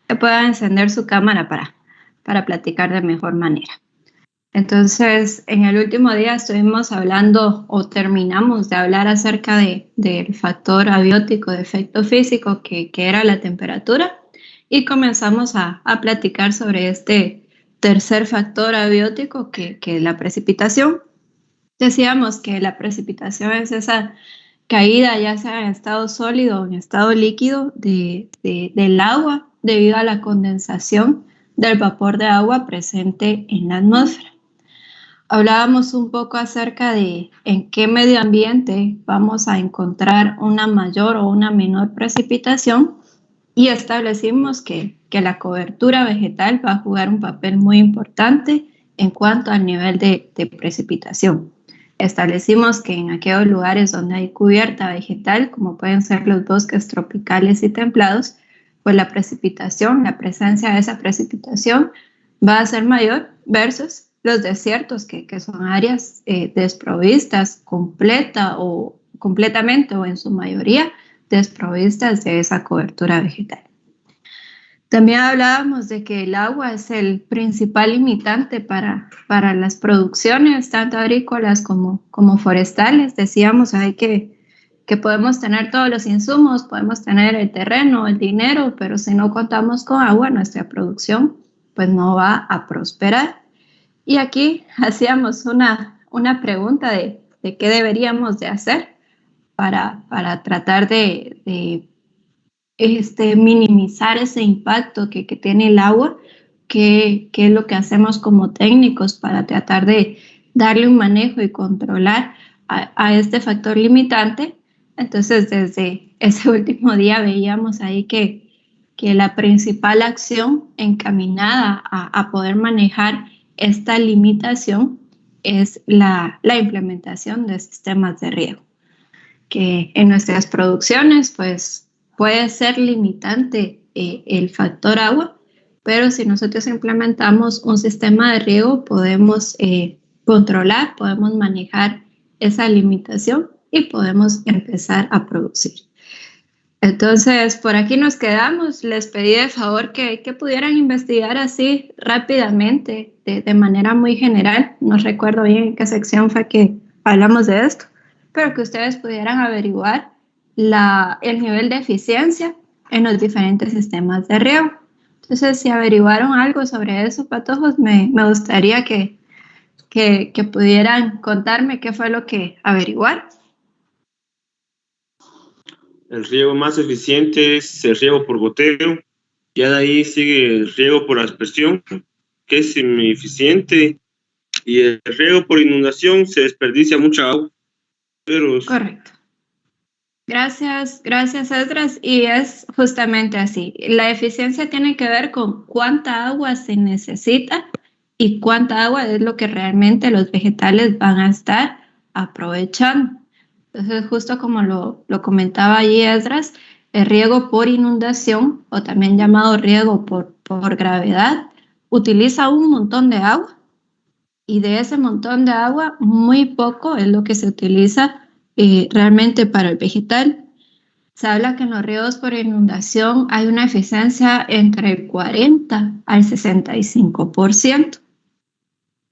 que pueda encender su cámara para platicar de mejor manera. Entonces, en el último día estuvimos hablando o terminamos de hablar acerca del factor abiótico de efecto físico que era la temperatura y comenzamos a platicar sobre este tercer factor abiótico que es la precipitación. Decíamos que la precipitación es esa caída, ya sea en estado sólido o en estado líquido, del agua debido a la condensación del vapor de agua presente en la atmósfera. Hablábamos un poco acerca de en qué medio ambiente vamos a encontrar una mayor o una menor precipitación y establecimos que la cobertura vegetal va a jugar un papel muy importante en cuanto al nivel de precipitación. Establecimos que en aquellos lugares donde hay cubierta vegetal, como pueden ser los bosques tropicales y templados, pues la precipitación, la presencia de esa precipitación va a ser mayor versus los desiertos, que son áreas desprovistas completamente o en su mayoría desprovistas de esa cobertura vegetal. También hablábamos de que el agua es el principal limitante para las producciones, tanto agrícolas como forestales. Decíamos ahí que podemos tener todos los insumos, podemos tener el terreno, el dinero, pero si no contamos con agua, nuestra producción pues no va a prosperar. Y aquí hacíamos una pregunta de qué deberíamos de hacer para tratar de minimizar ese impacto que tiene el agua, qué es lo que hacemos como técnicos para tratar de darle un manejo y controlar a este factor limitante. Entonces, desde ese último día veíamos ahí que la principal acción encaminada a poder manejar esta limitación es la implementación de sistemas de riego, que en nuestras producciones pues puede ser limitante el factor agua, pero si nosotros implementamos un sistema de riego podemos controlar, podemos manejar esa limitación y podemos empezar a producir. Entonces, por aquí nos quedamos. Les pedí de favor que pudieran investigar así rápidamente, de manera muy general. No recuerdo bien en qué sección fue que hablamos de esto, pero que ustedes pudieran averiguar el nivel de eficiencia en los diferentes sistemas de riego. Entonces, si averiguaron algo sobre eso, patojos, me gustaría que pudieran contarme qué fue lo que averiguaron. El riego más eficiente es el riego por goteo, ya de ahí sigue el riego por aspersión, que es ineficiente, y el riego por inundación se desperdicia mucha agua. Pero... Correcto. Gracias, Esdras. Y es justamente así. La eficiencia tiene que ver con cuánta agua se necesita y cuánta agua es lo que realmente los vegetales van a estar aprovechando. Entonces, justo como lo comentaba allí Esdras, el riego por inundación, o también llamado riego por gravedad, utiliza un montón de agua y de ese montón de agua, muy poco es lo que se utiliza realmente para el vegetal. Se habla que en los riegos por inundación hay una eficiencia entre el 40 al 65%.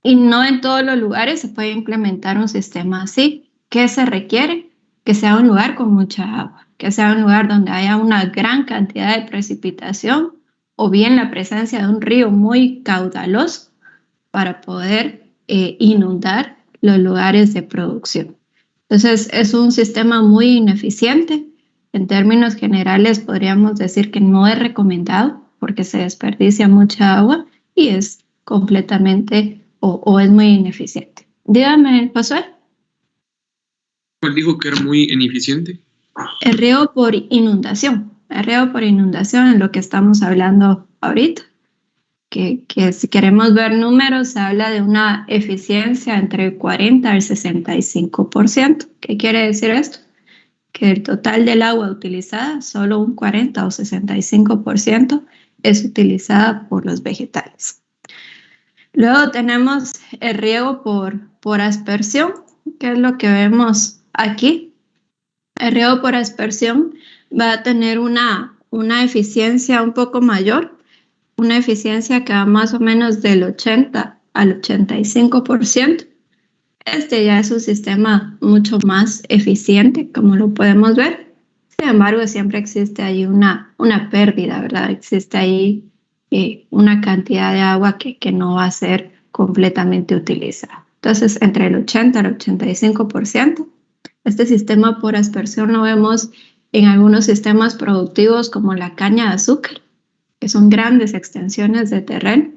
Y no en todos los lugares se puede implementar un sistema así. ¿Qué se requiere? Que sea un lugar con mucha agua, que sea un lugar donde haya una gran cantidad de precipitación o bien la presencia de un río muy caudaloso para poder inundar los lugares de producción. Entonces, es un sistema muy ineficiente. En términos generales, podríamos decir que no es recomendado porque se desperdicia mucha agua y es completamente o es muy ineficiente. Dígame, Josué. ¿Cuál dijo que era muy ineficiente? El riego por inundación. El riego por inundación es lo que estamos hablando ahorita. Que si queremos ver números, se habla de una eficiencia entre el 40 al 65%. ¿Qué quiere decir esto? Que el total del agua utilizada, solo un 40 o 65% es utilizada por los vegetales. Luego tenemos el riego por aspersión, que es lo que vemos aquí. El riego por aspersión va a tener una eficiencia un poco mayor, una eficiencia que va más o menos del 80 al 85%. Este ya es un sistema mucho más eficiente, como lo podemos ver. Sin embargo, siempre existe ahí una pérdida, ¿verdad? Existe ahí una cantidad de agua que no va a ser completamente utilizada. Entonces, entre el 80 al 85%, este sistema por aspersión lo vemos en algunos sistemas productivos como la caña de azúcar, que son grandes extensiones de terreno,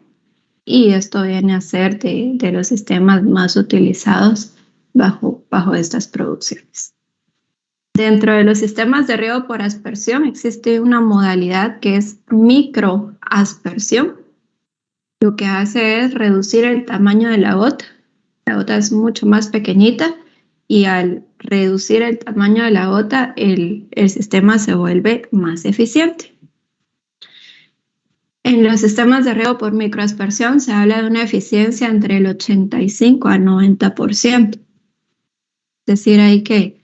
y esto viene a ser de los sistemas más utilizados bajo estas producciones. Dentro de los sistemas de riego por aspersión existe una modalidad que es microaspersión. Lo que hace es reducir el tamaño de la gota. La gota es mucho más pequeñita y al reducir el tamaño de la gota, el sistema se vuelve más eficiente. En los sistemas de riego por microaspersión se habla de una eficiencia entre el 85 al 90%. Es decir, hay que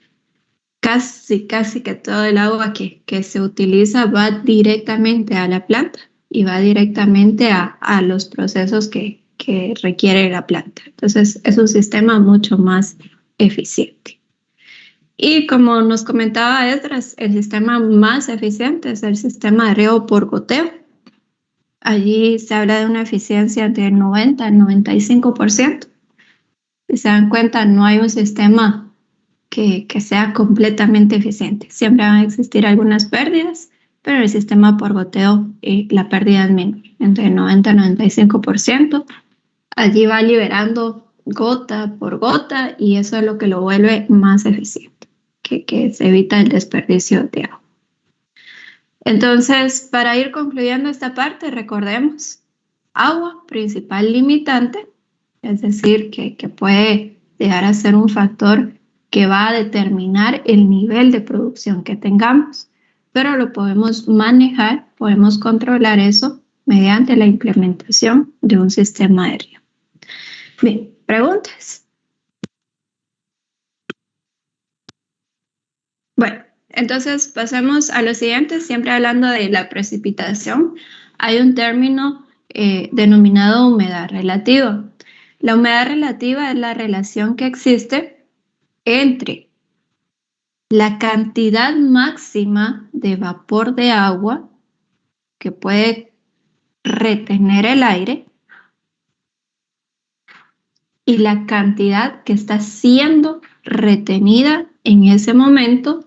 casi que todo el agua que se utiliza va directamente a la planta y va directamente a los procesos que requiere la planta. Entonces, es un sistema mucho más eficiente. Y como nos comentaba Esdras, el sistema más eficiente es el sistema de riego por goteo. Allí se habla de una eficiencia entre el 90 al 95%. Si se dan cuenta, no hay un sistema que sea completamente eficiente. Siempre van a existir algunas pérdidas, pero el sistema por goteo, la pérdida es menor, entre el 90 al 95%. Allí va liberando gota por gota y eso es lo que lo vuelve más eficiente, que se evita el desperdicio de agua. Entonces, para ir concluyendo esta parte, recordemos, agua, principal limitante, es decir, que puede llegar a ser un factor que va a determinar el nivel de producción que tengamos, pero lo podemos manejar, podemos controlar eso mediante la implementación de un sistema de riego. Bien, ¿preguntas? Bueno, entonces pasemos a lo siguiente, siempre hablando de la precipitación. Hay un término denominado humedad relativa. La humedad relativa es la relación que existe entre la cantidad máxima de vapor de agua que puede retener el aire y la cantidad que está siendo retenida en ese momento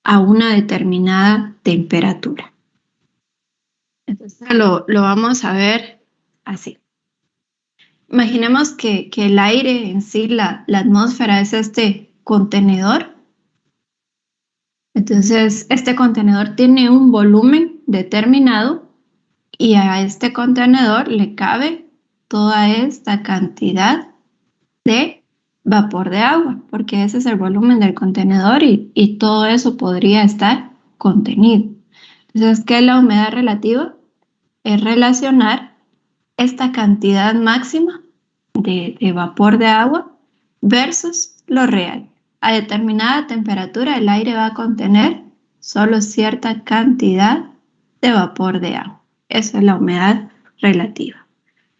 a una determinada temperatura. Entonces lo vamos a ver así. Imaginemos que el aire en sí, la atmósfera es este contenedor. Entonces este contenedor tiene un volumen determinado y a este contenedor le cabe toda esta cantidad de vapor de agua, porque ese es el volumen del contenedor y todo eso podría estar contenido. Entonces, ¿qué es la humedad relativa? Es relacionar esta cantidad máxima de vapor de agua versus lo real. A determinada temperatura el aire va a contener solo cierta cantidad de vapor de agua. Eso es la humedad relativa.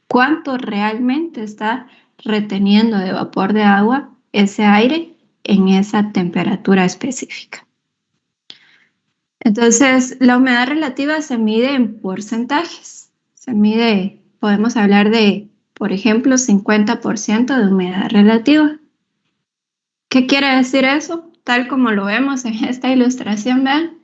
¿Cuánto realmente está reteniendo de vapor de agua ese aire en esa temperatura específica? Entonces, la humedad relativa se mide en porcentajes. Se mide, podemos hablar de, por ejemplo, 50% de humedad relativa. ¿Qué quiere decir eso? Tal como lo vemos en esta ilustración, vean,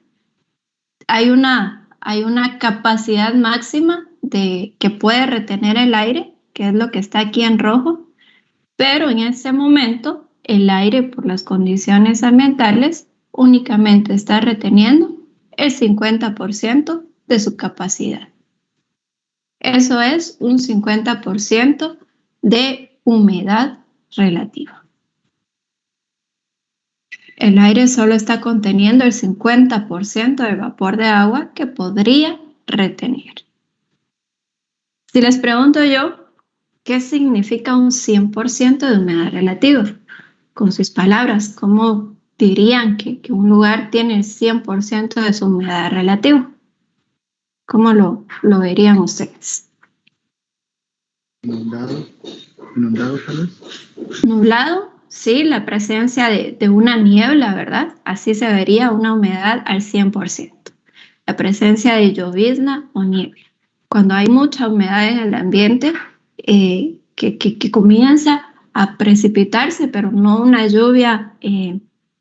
hay una capacidad máxima que puede retener el aire, que es lo que está aquí en rojo, pero en ese momento el aire, por las condiciones ambientales, únicamente está reteniendo el 50% de su capacidad. Eso es un 50% de humedad relativa. El aire solo está conteniendo el 50% de vapor de agua que podría retener. Si les pregunto yo, ¿qué significa un 100% de humedad relativa? Con sus palabras, ¿cómo dirían que un lugar tiene el 100% de su humedad relativa? ¿Cómo lo verían ustedes? Inundado tal vez. Nublado, sí, la presencia de una niebla, ¿verdad? Así se vería una humedad al 100%. La presencia de llovizna o niebla. Cuando hay mucha humedad en el ambiente, que comienza a precipitarse, pero no una lluvia,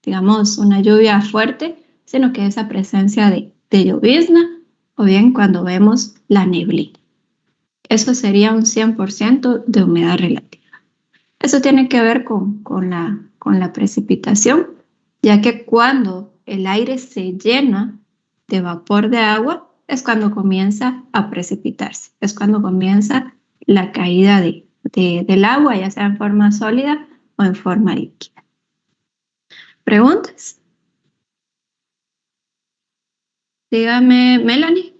digamos, una lluvia fuerte, sino que esa presencia de llovizna, o bien cuando vemos la neblina. Eso sería un 100% de humedad relativa. Eso tiene que ver con la precipitación, ya que cuando el aire se llena de vapor de agua, es cuando comienza a precipitarse, es cuando comienza la caída del agua, ya sea en forma sólida o en forma líquida. ¿Preguntas? Dígame, Melanie.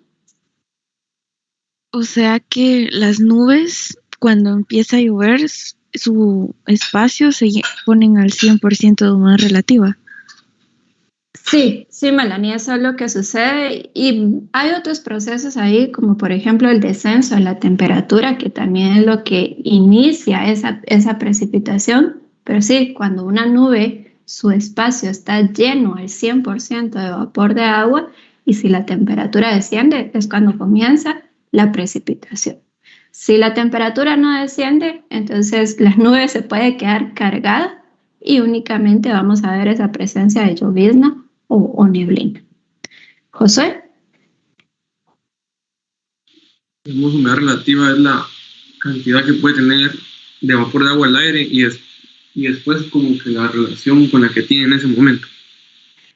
O sea que las nubes, cuando empieza a llover, su espacio se ponen al 100% de humedad relativa. Sí, Melanie, eso es lo que sucede. Y hay otros procesos ahí, como por ejemplo el descenso de la temperatura, que también es lo que inicia esa precipitación. Pero sí, cuando una nube, su espacio está lleno al 100% de vapor de agua, y si la temperatura desciende, es cuando comienza la precipitación. Si la temperatura no desciende, entonces las nubes se pueden quedar cargadas y únicamente vamos a ver esa presencia de llovizna o neblina. Josué. La humedad relativa es la cantidad que puede tener de vapor de agua al aire y después como que la relación con la que tiene en ese momento.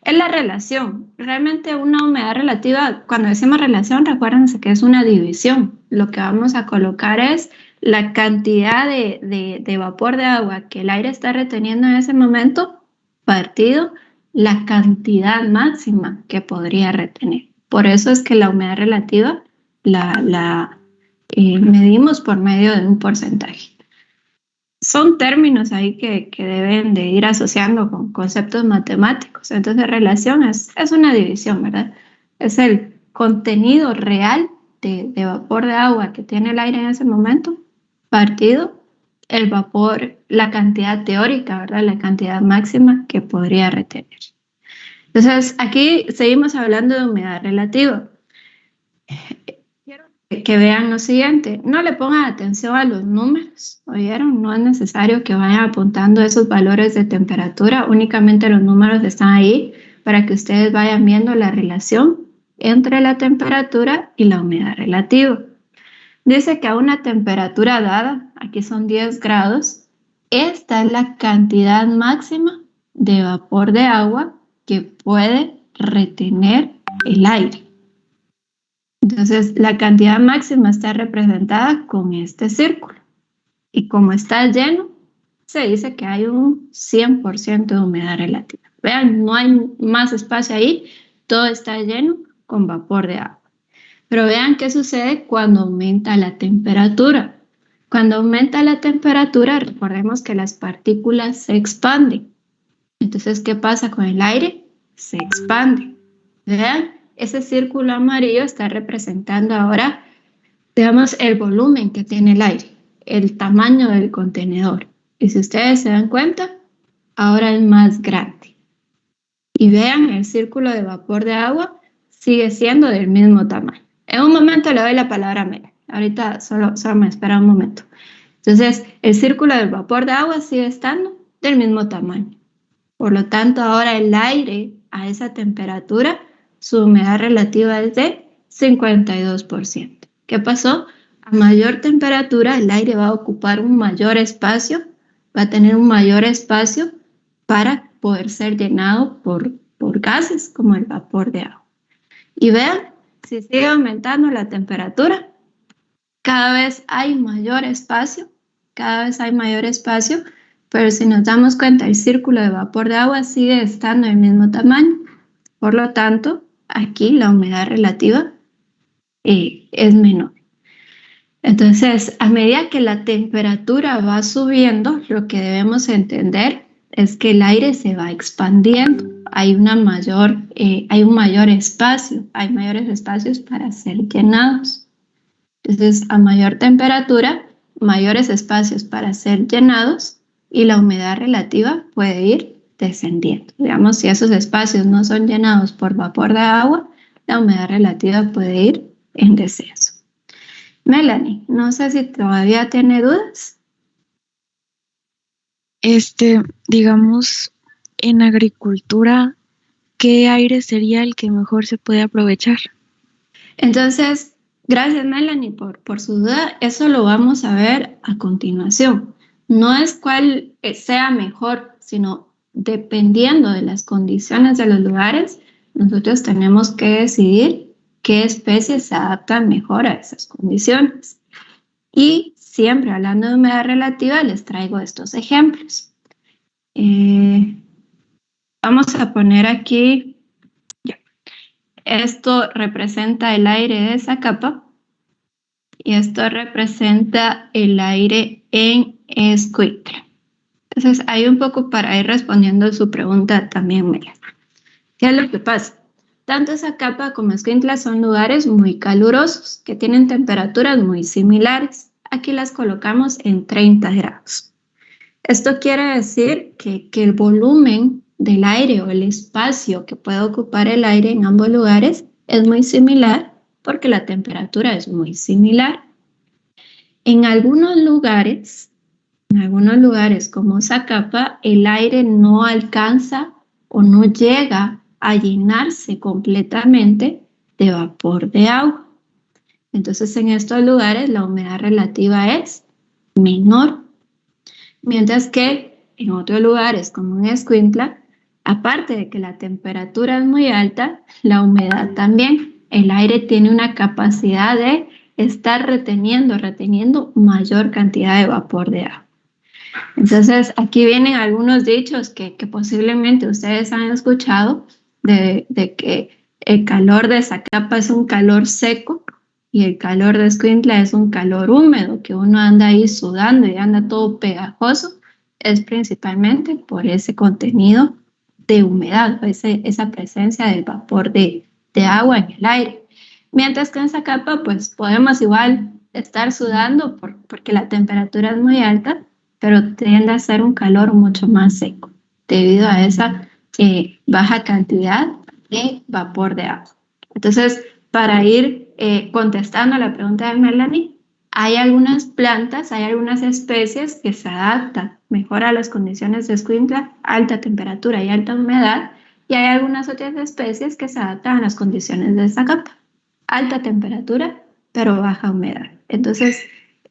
Es la relación. Realmente una humedad relativa, cuando decimos relación, recuérdense que es una división. Lo que vamos a colocar es la cantidad de vapor de agua que el aire está reteniendo en ese momento, partido la cantidad máxima que podría retener. Por eso es que la humedad relativa la medimos por medio de un porcentaje. Son términos ahí que deben de ir asociando con conceptos matemáticos. Entonces, relación es una división, ¿verdad? Es el contenido real de vapor de agua que tiene el aire en ese momento, partido el vapor, la cantidad teórica, ¿verdad? La cantidad máxima que podría retener. Entonces, aquí seguimos hablando de humedad relativa. Quiero que vean lo siguiente, no le pongan atención a los números, ¿oyeron? No es necesario que vayan apuntando esos valores de temperatura, únicamente los números están ahí para que ustedes vayan viendo la relación entre la temperatura y la humedad relativa. Dice que a una temperatura dada, aquí son 10 grados, esta es la cantidad máxima de vapor de agua que puede retener el aire. Entonces, la cantidad máxima está representada con este círculo. Y como está lleno, se dice que hay un 100% de humedad relativa. Vean, no hay más espacio ahí, todo está lleno con vapor de agua. Pero vean qué sucede cuando aumenta la temperatura. Cuando aumenta la temperatura, recordemos que las partículas se expanden. Entonces, ¿qué pasa con el aire? Se expande. Vean, ese círculo amarillo está representando ahora, digamos, el volumen que tiene el aire, el tamaño del contenedor. Y si ustedes se dan cuenta, ahora es más grande. Y vean, el círculo de vapor de agua sigue siendo del mismo tamaño. En un momento le doy la palabra a Mela. Ahorita solo me espera un momento. Entonces, el círculo del vapor de agua sigue estando del mismo tamaño. Por lo tanto, ahora el aire a esa temperatura, su humedad relativa es de 52%. ¿Qué pasó? A mayor temperatura, el aire va a ocupar un mayor espacio, va a tener un mayor espacio para poder ser llenado por gases como el vapor de agua. Y vean, si sigue aumentando la temperatura, cada vez hay mayor espacio, pero si nos damos cuenta, el círculo de vapor de agua sigue estando del mismo tamaño. Por lo tanto, aquí la humedad relativa es menor. Entonces, a medida que la temperatura va subiendo, lo que debemos entender es que el aire se va expandiendo, hay un mayor espacio, hay mayores espacios para ser llenados. Entonces, a mayor temperatura, mayores espacios para ser llenados y la humedad relativa puede ir descendiendo. Digamos, si esos espacios no son llenados por vapor de agua, la humedad relativa puede ir en descenso. Melanie, no sé si todavía tiene dudas. Digamos, en agricultura, ¿qué aire sería el que mejor se puede aprovechar? Entonces, gracias Melanie por su duda. Eso lo vamos a ver a continuación. No es cuál sea mejor, sino dependiendo de las condiciones de los lugares, nosotros tenemos que decidir qué especies se adaptan mejor a esas condiciones. Y siempre hablando de humedad relativa, les traigo estos ejemplos. Vamos a poner aquí, ya. Esto representa el aire de esa capa y esto representa el aire en Escuintla. Entonces, hay un poco para ir respondiendo su pregunta también, Mela. ¿Qué es lo que pasa? Tanto esa capa como Escuintla son lugares muy calurosos que tienen temperaturas muy similares. Aquí las colocamos en 30 grados. Esto quiere decir que el volumen del aire o el espacio que puede ocupar el aire en ambos lugares es muy similar porque la temperatura es muy similar. En algunos lugares como Zacapa, el aire no alcanza o no llega a llenarse completamente de vapor de agua. Entonces, en estos lugares la humedad relativa es menor. Mientras que en otros lugares, como en Escuintla, aparte de que la temperatura es muy alta, la humedad también. El aire tiene una capacidad de estar reteniendo mayor cantidad de vapor de agua. Entonces, aquí vienen algunos dichos que posiblemente ustedes han escuchado de que el calor de Zacapa es un calor seco y el calor de Escuintla es un calor húmedo, que uno anda ahí sudando y anda todo pegajoso, es principalmente por ese contenido de humedad, esa presencia del vapor de agua en el aire. Mientras que en Zacapa, pues podemos igual estar sudando porque la temperatura es muy alta, pero tiende a ser un calor mucho más seco debido a esa baja cantidad de vapor de agua. Entonces, para ir contestando a la pregunta de Melanie, hay algunas plantas, hay algunas especies que se adaptan mejor a las condiciones de Escuintla, alta temperatura y alta humedad, y hay algunas otras especies que se adaptan a las condiciones de Zacapa, alta temperatura, pero baja humedad. Entonces,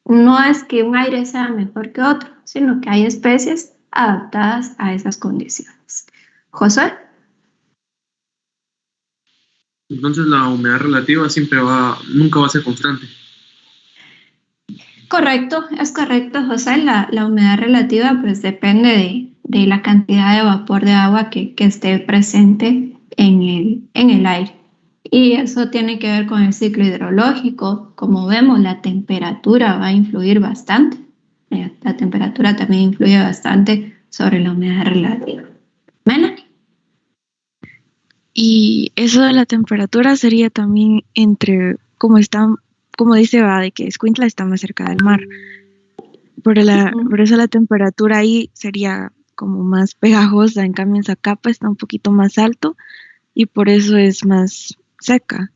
no es que un aire sea mejor que otro, sino que hay especies adaptadas a esas condiciones. Josué. Entonces la humedad relativa nunca va a ser constante. Correcto, es correcto, José. La humedad relativa pues depende de la cantidad de vapor de agua que esté presente en el aire. Y eso tiene que ver con el ciclo hidrológico. Como vemos, la temperatura va a influir bastante. La temperatura también influye bastante sobre la humedad relativa. Melanie. Y eso de la temperatura sería también como dice, de que Escuintla está más cerca del mar. Por eso la temperatura ahí sería como más pegajosa, en cambio en Zacapa está un poquito más alto y por eso es más seca.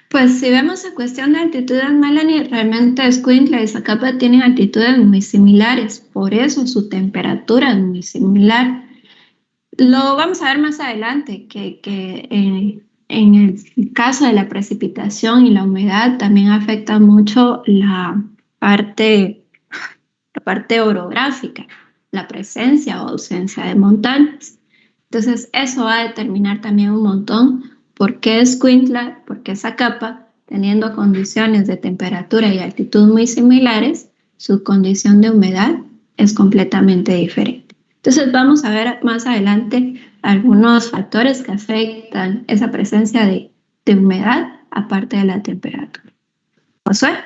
Pues si vemos en cuestión de altitudes, Melanie, realmente Escuintla y Zacapa tienen altitudes muy similares, por eso su temperatura es muy similar. Lo vamos a ver más adelante, que en el caso de la precipitación y la humedad también afecta mucho la parte orográfica, la presencia o ausencia de montañas. Entonces, eso va a determinar también un montón por qué Escuintla, por qué Zacapa, teniendo condiciones de temperatura y altitud muy similares, su condición de humedad es completamente diferente. Entonces, vamos a ver más adelante algunos factores que afectan esa presencia de humedad aparte de la temperatura. ¿Josué?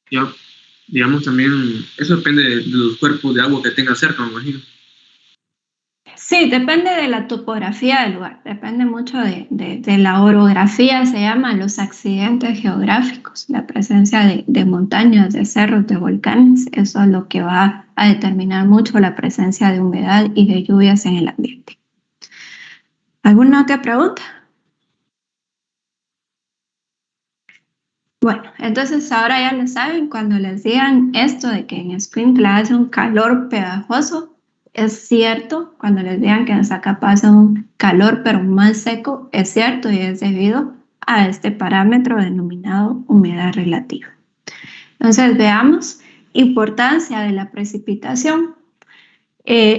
Ya, digamos también, eso depende de los cuerpos de agua que tenga cerca, me imagino. Sí, depende de la topografía del lugar, depende mucho de la orografía, se llaman los accidentes geográficos, la presencia de montañas, de cerros, de volcanes, eso es lo que va a determinar mucho la presencia de humedad y de lluvias en el ambiente. ¿Alguna otra pregunta? Bueno, entonces ahora ya lo saben, cuando les digan esto de que en Escuintla hace un calor pegajoso, es cierto. Cuando les digan que en Zacapa hace un calor pero más seco, es cierto y es debido a este parámetro denominado humedad relativa. Entonces veamos importancia de la precipitación.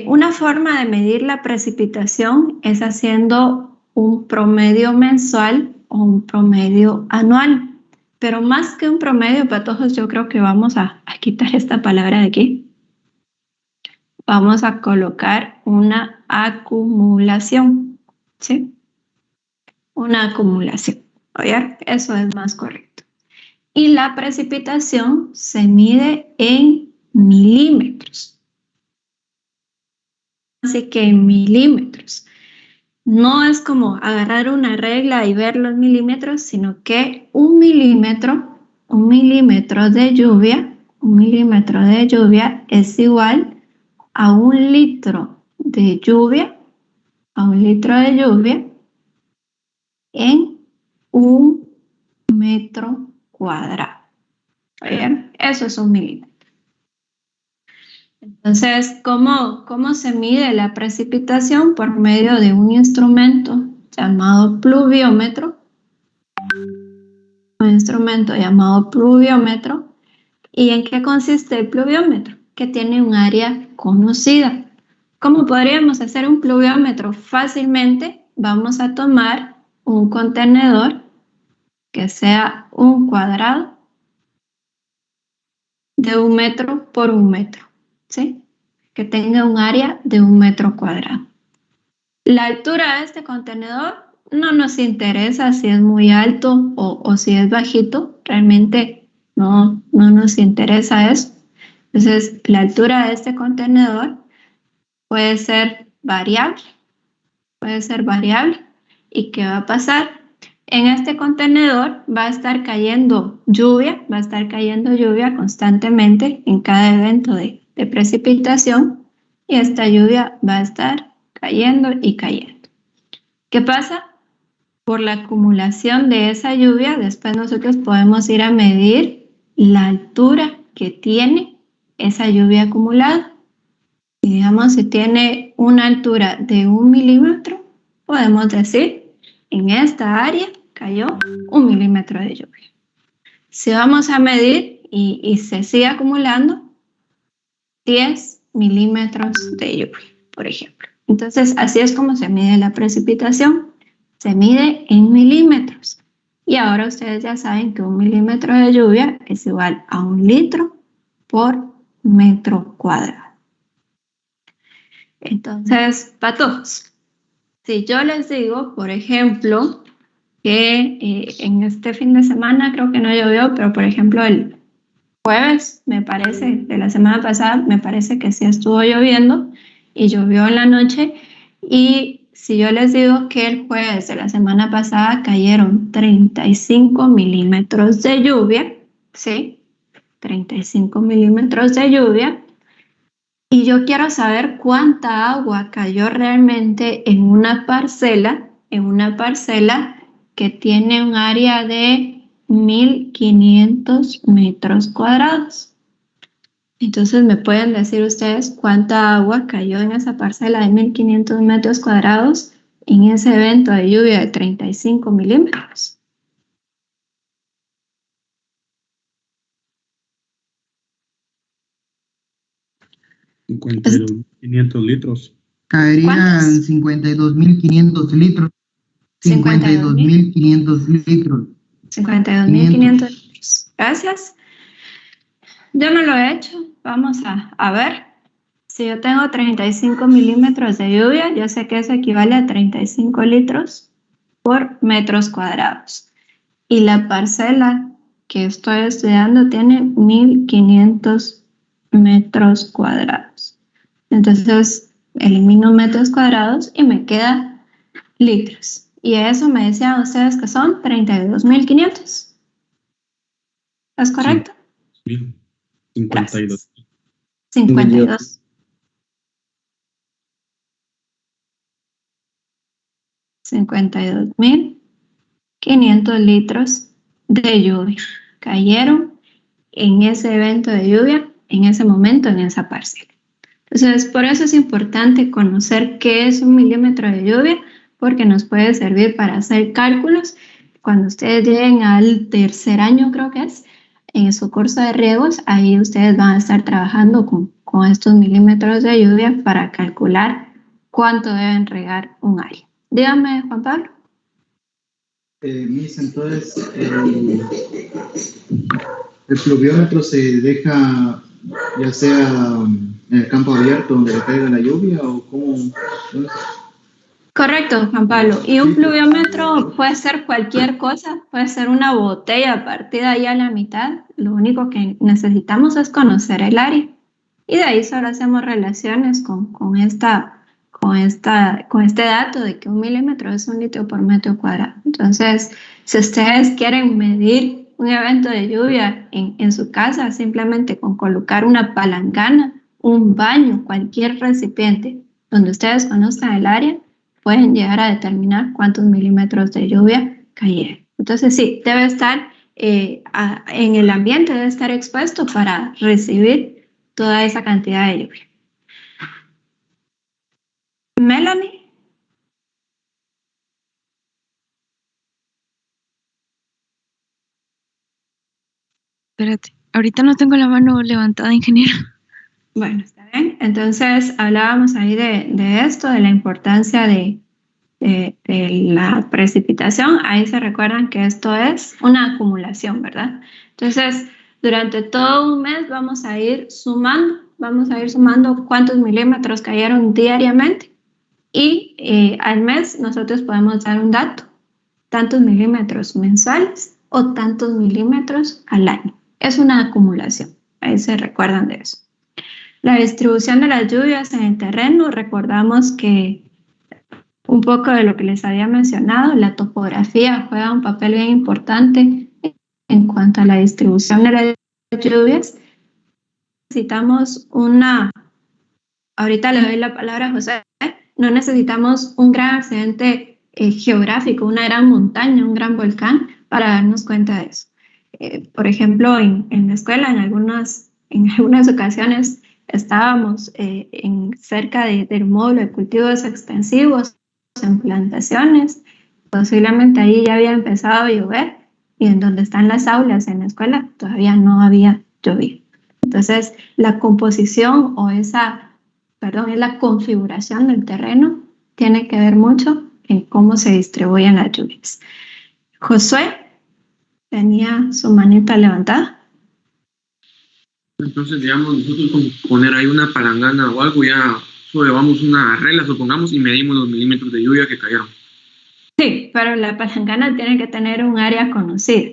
Una forma de medir la precipitación es haciendo un promedio mensual o un promedio anual. Pero más que un promedio, patojos, yo creo que vamos a quitar esta palabra de aquí. Vamos a colocar una acumulación, ¿sí? Una acumulación. Oye, eso es más correcto. Y la precipitación se mide en milímetros. Así que en milímetros. No es como agarrar una regla y ver los milímetros, sino que un milímetro de lluvia es igual a 1 litro de lluvia, en 1 metro cuadrado. ¿Bien? Eso es 1 milímetro. Entonces, ¿cómo se mide la precipitación? Por medio de un instrumento llamado pluviómetro. ¿Y en qué consiste el pluviómetro? Que tiene un área conocida. ¿Cómo podríamos hacer un pluviómetro? Fácilmente vamos a tomar un contenedor que sea un cuadrado de 1 metro por 1 metro. ¿Sí? Que tenga un área de 1 metro cuadrado. La altura de este contenedor no nos interesa si es muy alto o si es bajito, realmente no nos interesa eso. Entonces, la altura de este contenedor puede ser variable. ¿Y qué va a pasar? En este contenedor va a estar cayendo lluvia constantemente en cada evento de precipitación, y esta lluvia va a estar cayendo y cayendo. ¿Qué pasa? Por la acumulación de esa lluvia, después nosotros podemos ir a medir la altura que tiene esa lluvia acumulada. Y digamos, si tiene una altura de 1 milímetro, podemos decir, en esta área cayó 1 milímetro de lluvia. Si vamos a medir y se sigue acumulando, 10 milímetros de lluvia, por ejemplo. Entonces, así es como se mide la precipitación. Se mide en milímetros. Y ahora ustedes ya saben que 1 milímetro de lluvia es igual a 1 litro por metro cuadrado. Entonces, patojos, si yo les digo, por ejemplo, que en este fin de semana creo que no llovió, pero por ejemplo el jueves, me parece, de la semana pasada, me parece que sí estuvo lloviendo y llovió en la noche. Y si yo les digo que el jueves de la semana pasada cayeron 35 milímetros de lluvia, ¿sí? 35 milímetros de lluvia. Y yo quiero saber cuánta agua cayó realmente en una parcela que tiene un área de 1.500 metros cuadrados. Entonces, ¿me pueden decir ustedes cuánta agua cayó en esa parcela de 1.500 metros cuadrados en ese evento de lluvia de 35 milímetros? $52.500 litros. Caerían 52.500 litros. 52.500 litros. 52.500 litros. Gracias. Yo no lo he hecho. Vamos a ver. Si yo tengo 35 milímetros de lluvia, yo sé que eso equivale a 35 litros por metros cuadrados. Y la parcela que estoy estudiando tiene 1500 metros cuadrados. Entonces, elimino metros cuadrados y me queda litros. Y eso me decían ustedes que son 32.500. ¿Es correcto? Sí. 52. 52. 52.500 litros de lluvia cayeron en ese evento de lluvia, en ese momento, en esa parcela. Entonces, por eso es importante conocer qué es 1 milímetro de lluvia, porque nos puede servir para hacer cálculos. Cuando ustedes lleguen al tercer año, creo que es, en su curso de riegos, ahí ustedes van a estar trabajando con estos milímetros de lluvia para calcular cuánto deben regar un área. Dígame, Juan Pablo. Miss, entonces, el pluviómetro se deja ya sea en el campo abierto donde le caiga la lluvia o cómo. Correcto, Juan Pablo. Y un pluviómetro puede ser cualquier cosa, puede ser una botella partida ahí a la mitad. Lo único que necesitamos es conocer el área. Y de ahí solo hacemos relaciones con este dato de que 1 milímetro es 1 litro por metro cuadrado. Entonces, si ustedes quieren medir un evento de lluvia en su casa, simplemente con colocar una palangana, un baño, cualquier recipiente donde ustedes conozcan el área, pueden llegar a determinar cuántos milímetros de lluvia cayeron. Entonces, sí, debe estar en el ambiente, debe estar expuesto para recibir toda esa cantidad de lluvia. Melanie. Espérate, ahorita no tengo la mano levantada, ingeniero. Bueno, está bien. Entonces, hablábamos ahí de esto, de la importancia de la precipitación. Ahí se recuerdan que esto es una acumulación, ¿verdad? Entonces, durante todo un mes vamos a ir sumando cuántos milímetros cayeron diariamente y al mes nosotros podemos dar un dato, tantos milímetros mensuales o tantos milímetros al año. Es una acumulación, ahí se recuerdan de eso. La distribución de las lluvias en el terreno, recordamos que un poco de lo que les había mencionado, la topografía juega un papel bien importante en cuanto a la distribución de las lluvias. Necesitamos ahorita le doy la palabra a José, no necesitamos un gran accidente geográfico, una gran montaña, un gran volcán para darnos cuenta de eso. Por ejemplo, en la escuela, en algunas ocasiones estábamos cerca del módulo de cultivos extensivos, en plantaciones, posiblemente ahí ya había empezado a llover y en donde están las aulas en la escuela todavía no había llovido. Entonces, la composición es la configuración del terreno tiene que ver mucho en cómo se distribuyen las lluvias. Josué tenía su manita levantada. Entonces, digamos, nosotros como poner ahí una palangana o algo, ya solo llevamos una regla, supongamos, y medimos los milímetros de lluvia que cayeron. Sí, pero la palangana tiene que tener un área conocida.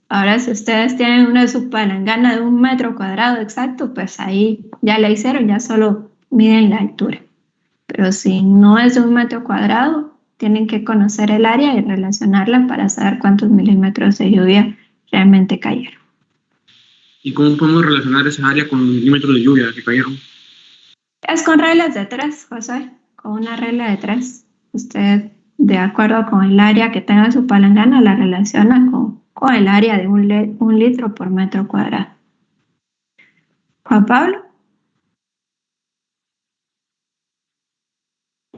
Ahora, si ustedes tienen una subpalangana de 1 metro cuadrado exacto, pues ahí ya la hicieron, ya solo miden la altura. Pero si no es de 1 metro cuadrado, tienen que conocer el área y relacionarla para saber cuántos milímetros de lluvia realmente cayeron. ¿Y cómo podemos relacionar esa área con los milímetros de lluvia que cayeron? Es con reglas de 3, José, con una regla de 3. Usted, de acuerdo con el área que tenga su palangana, la relaciona con el área de 1 litro por metro cuadrado. ¿Juan Pablo?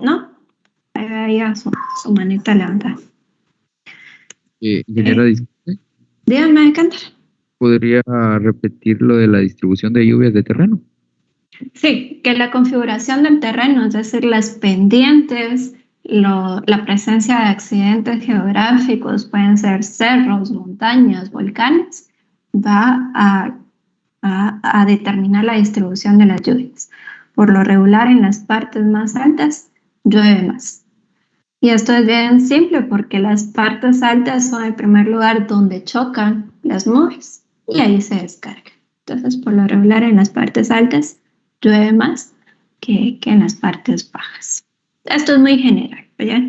¿No? Ahí veía su manita levantada. Ingeniera, disculpe, Dígame, Cantar. ¿podría repetir lo de la distribución de lluvias de terreno? Sí, que la configuración del terreno, es decir, las pendientes, la presencia de accidentes geográficos, pueden ser cerros, montañas, volcanes, va a determinar la distribución de las lluvias. Por lo regular, en las partes más altas llueve más. Y esto es bien simple porque las partes altas son, en primer lugar, donde chocan las nubes y ahí se descarga. Entonces, por lo regular en las partes altas llueve más que en las partes bajas. Esto es muy general, ¿verdad?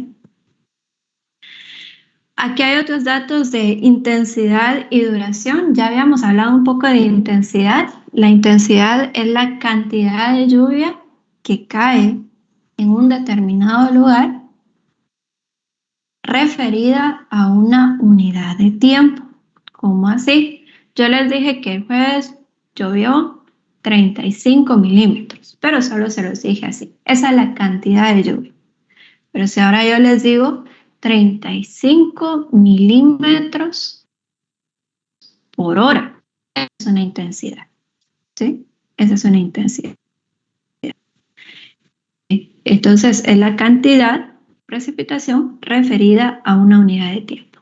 Aquí hay otros datos de intensidad y duración. Ya habíamos hablado un poco de intensidad. La intensidad es la cantidad de lluvia que cae en un determinado lugar referida a una unidad de tiempo. ¿Cómo así? Yo les dije que el jueves llovió 35 milímetros, pero solo se los dije así. Esa es la cantidad de lluvia. Pero si ahora yo les digo 35 milímetros por hora, esa es una intensidad. ¿Sí? Esa es una intensidad. Entonces, es la cantidad de precipitación referida a una unidad de tiempo.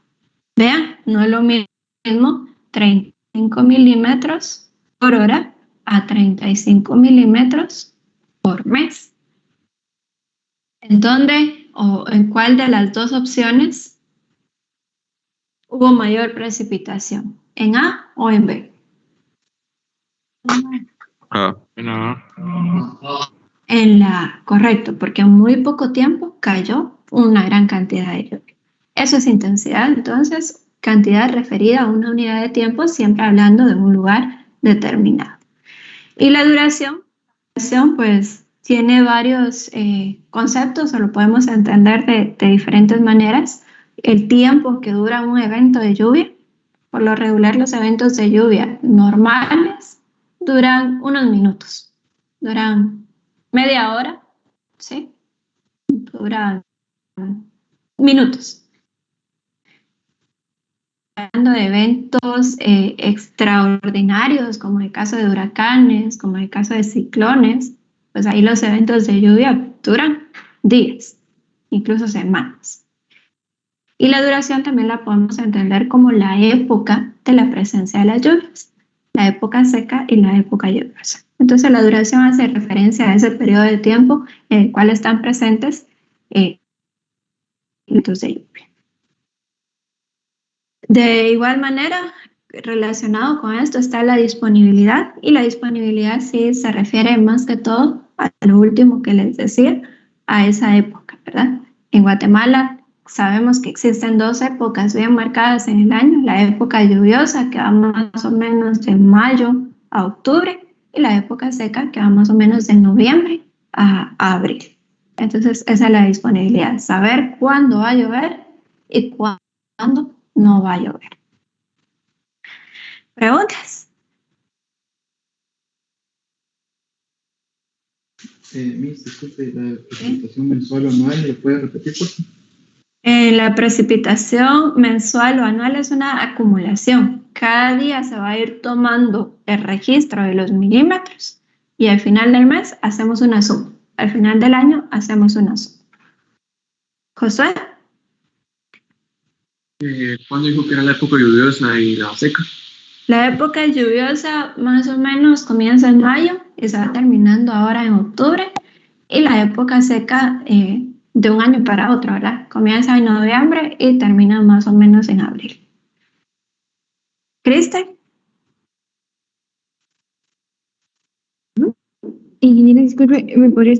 Vean, no es lo mismo 35 milímetros por hora a 35 milímetros por mes. ¿En dónde o en cuál de las dos opciones hubo mayor precipitación? ¿En A o en B? En la A, correcto, porque en muy poco tiempo cayó una gran cantidad de lluvia. Eso es intensidad, entonces, cantidad referida a una unidad de tiempo, siempre hablando de un lugar determinado. Y la duración, pues, tiene varios conceptos, o lo podemos entender de diferentes maneras. El tiempo que dura un evento de lluvia, por lo regular los eventos de lluvia normales duran unos minutos, duran media hora, ¿sí? Duran minutos. Hablando de eventos extraordinarios, como el caso de huracanes, como el caso de ciclones, pues ahí los eventos de lluvia duran días, incluso semanas. Y la duración también la podemos entender como la época de la presencia de las lluvias, la época seca y la época lluviosa. Entonces la duración hace referencia a ese periodo de tiempo en el cual están presentes eventos de lluvia. De igual manera, relacionado con esto está la disponibilidad, y la disponibilidad sí se refiere más que todo a lo último que les decía, a esa época, ¿verdad? En Guatemala sabemos que existen dos épocas bien marcadas en el año, la época lluviosa que va más o menos de mayo a octubre y la época seca que va más o menos de noviembre a abril. Entonces esa es la disponibilidad, saber cuándo va a llover y cuándo no va a llover. ¿Preguntas? Miss, disculpe, la precipitación mensual o anual, ¿le puede repetir, por favor? La precipitación mensual o anual es una acumulación. Cada día se va a ir tomando el registro de los milímetros y al final del mes hacemos una suma. Al final del año hacemos una suma. ¿Josué? ¿Cuándo dijo que era la época lluviosa y la seca? La época lluviosa más o menos comienza en mayo y se va terminando ahora en octubre, y la época seca de un año para otro, ¿verdad? Comienza en noviembre y termina más o menos en abril. ¿Cristian? Ingeniera, disculpe, ¿me podrías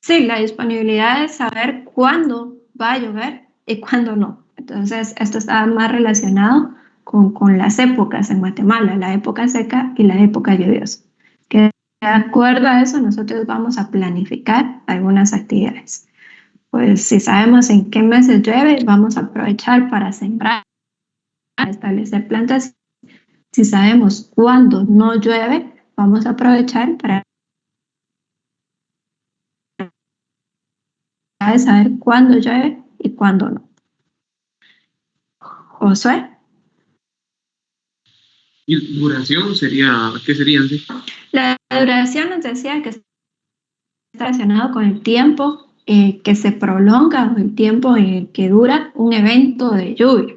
Sí, la disponibilidad es saber cuándo va a llover y cuándo no. Entonces, esto está más relacionado con las épocas en Guatemala, la época seca y la época lluviosa. Que de acuerdo a eso, nosotros vamos a planificar algunas actividades. Pues si sabemos en qué meses llueve, vamos a aprovechar para sembrar, establecer plantas. Si sabemos cuándo no llueve, vamos a aprovechar para saber cuándo llueve y cuándo no. Josué. ¿Y duración sería, qué sería? La duración nos decía que está relacionado con el tiempo que se prolonga o el tiempo en el que dura un evento de lluvia.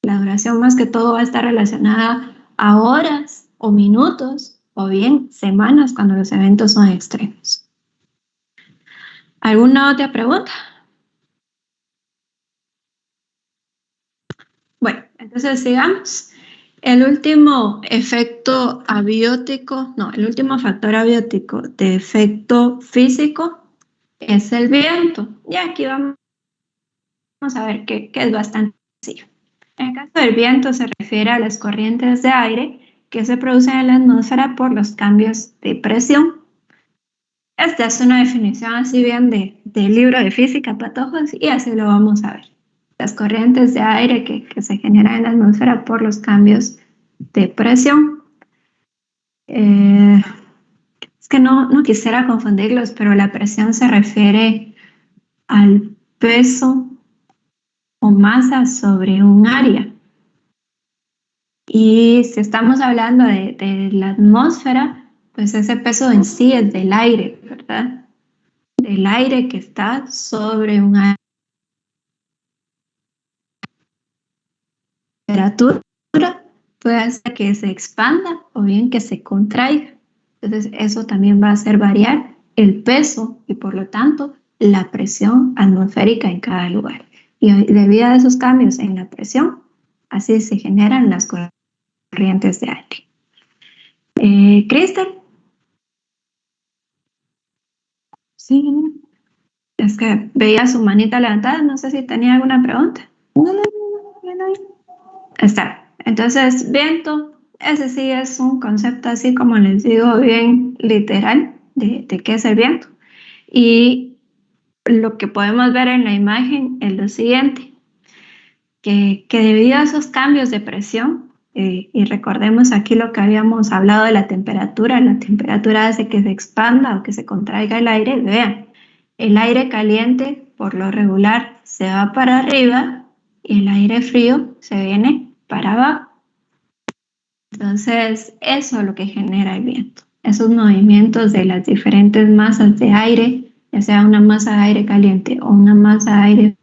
La duración más que todo va a estar relacionada a horas o minutos o bien semanas cuando los eventos son extremos. ¿Alguna otra pregunta? Entonces, sigamos. El último efecto abiótico, no, el último factor abiótico de efecto físico es el viento. Y aquí vamos a ver que es bastante sencillo. En el caso del viento se refiere a las corrientes de aire que se producen en la atmósfera por los cambios de presión. Esta es una definición así bien del libro de física, patojos, y así lo vamos a ver. Las corrientes de aire que se generan en la atmósfera por los cambios de presión. Es que no quisiera confundirlos, pero la presión se refiere al peso o masa sobre un área. Y si estamos hablando de la atmósfera, pues ese peso en sí es del aire, ¿verdad? Del aire que está sobre un área. La temperatura puede hacer que se expanda o bien que se contraiga. Entonces eso también va a hacer variar el peso y por lo tanto la presión atmosférica en cada lugar. Y debido a esos cambios en la presión, así se generan las corrientes de aire. Crystal. Sí. Es que veía su manita levantada, no sé si tenía alguna pregunta. No. Está. Entonces, viento, ese sí es un concepto así como les digo, bien literal de qué es el viento. Y lo que podemos ver en la imagen es lo siguiente, que debido a esos cambios de presión, y recordemos aquí lo que habíamos hablado de la temperatura hace que se expanda o que se contraiga el aire. Vean, el aire caliente por lo regular se va para arriba y el aire frío se viene para abajo. Entonces, eso es lo que genera el viento. Esos movimientos de las diferentes masas de aire, ya sea una masa de aire caliente o una masa de aire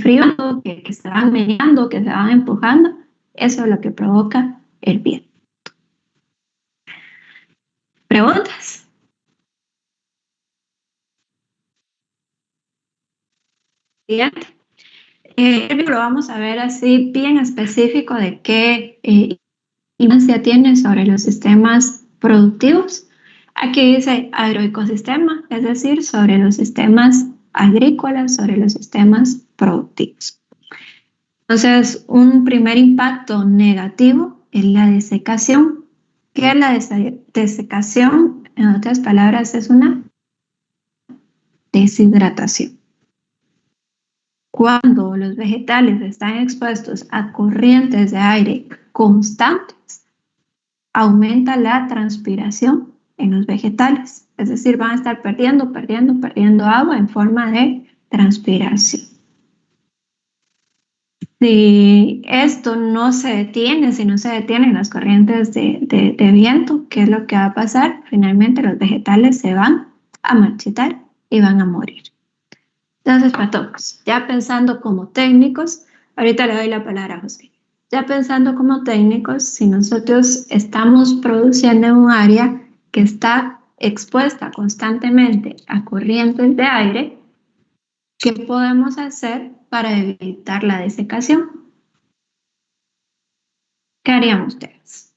frío, que se van meneando, que se van empujando, eso es lo que provoca el viento. ¿Preguntas? Siguiente. Lo vamos a ver así bien específico de qué influencia tiene sobre los sistemas productivos. Aquí dice agroecosistema, es decir, sobre los sistemas agrícolas, sobre los sistemas productivos. Entonces, un primer impacto negativo es la desecación. ¿Qué es la desecación? En otras palabras, es una deshidratación. Cuando los vegetales están expuestos a corrientes de aire constantes, aumenta la transpiración en los vegetales. Es decir, van a estar perdiendo agua en forma de transpiración. Si esto no se detiene, si no se detienen las corrientes de viento, ¿qué es lo que va a pasar? Finalmente los vegetales se van a marchitar y van a morir. Entonces, patojos, ya pensando como técnicos, ahorita le doy la palabra a José. Ya pensando como técnicos, si nosotros estamos produciendo en un área que está expuesta constantemente a corrientes de aire, ¿qué podemos hacer para evitar la desecación? ¿Qué harían ustedes?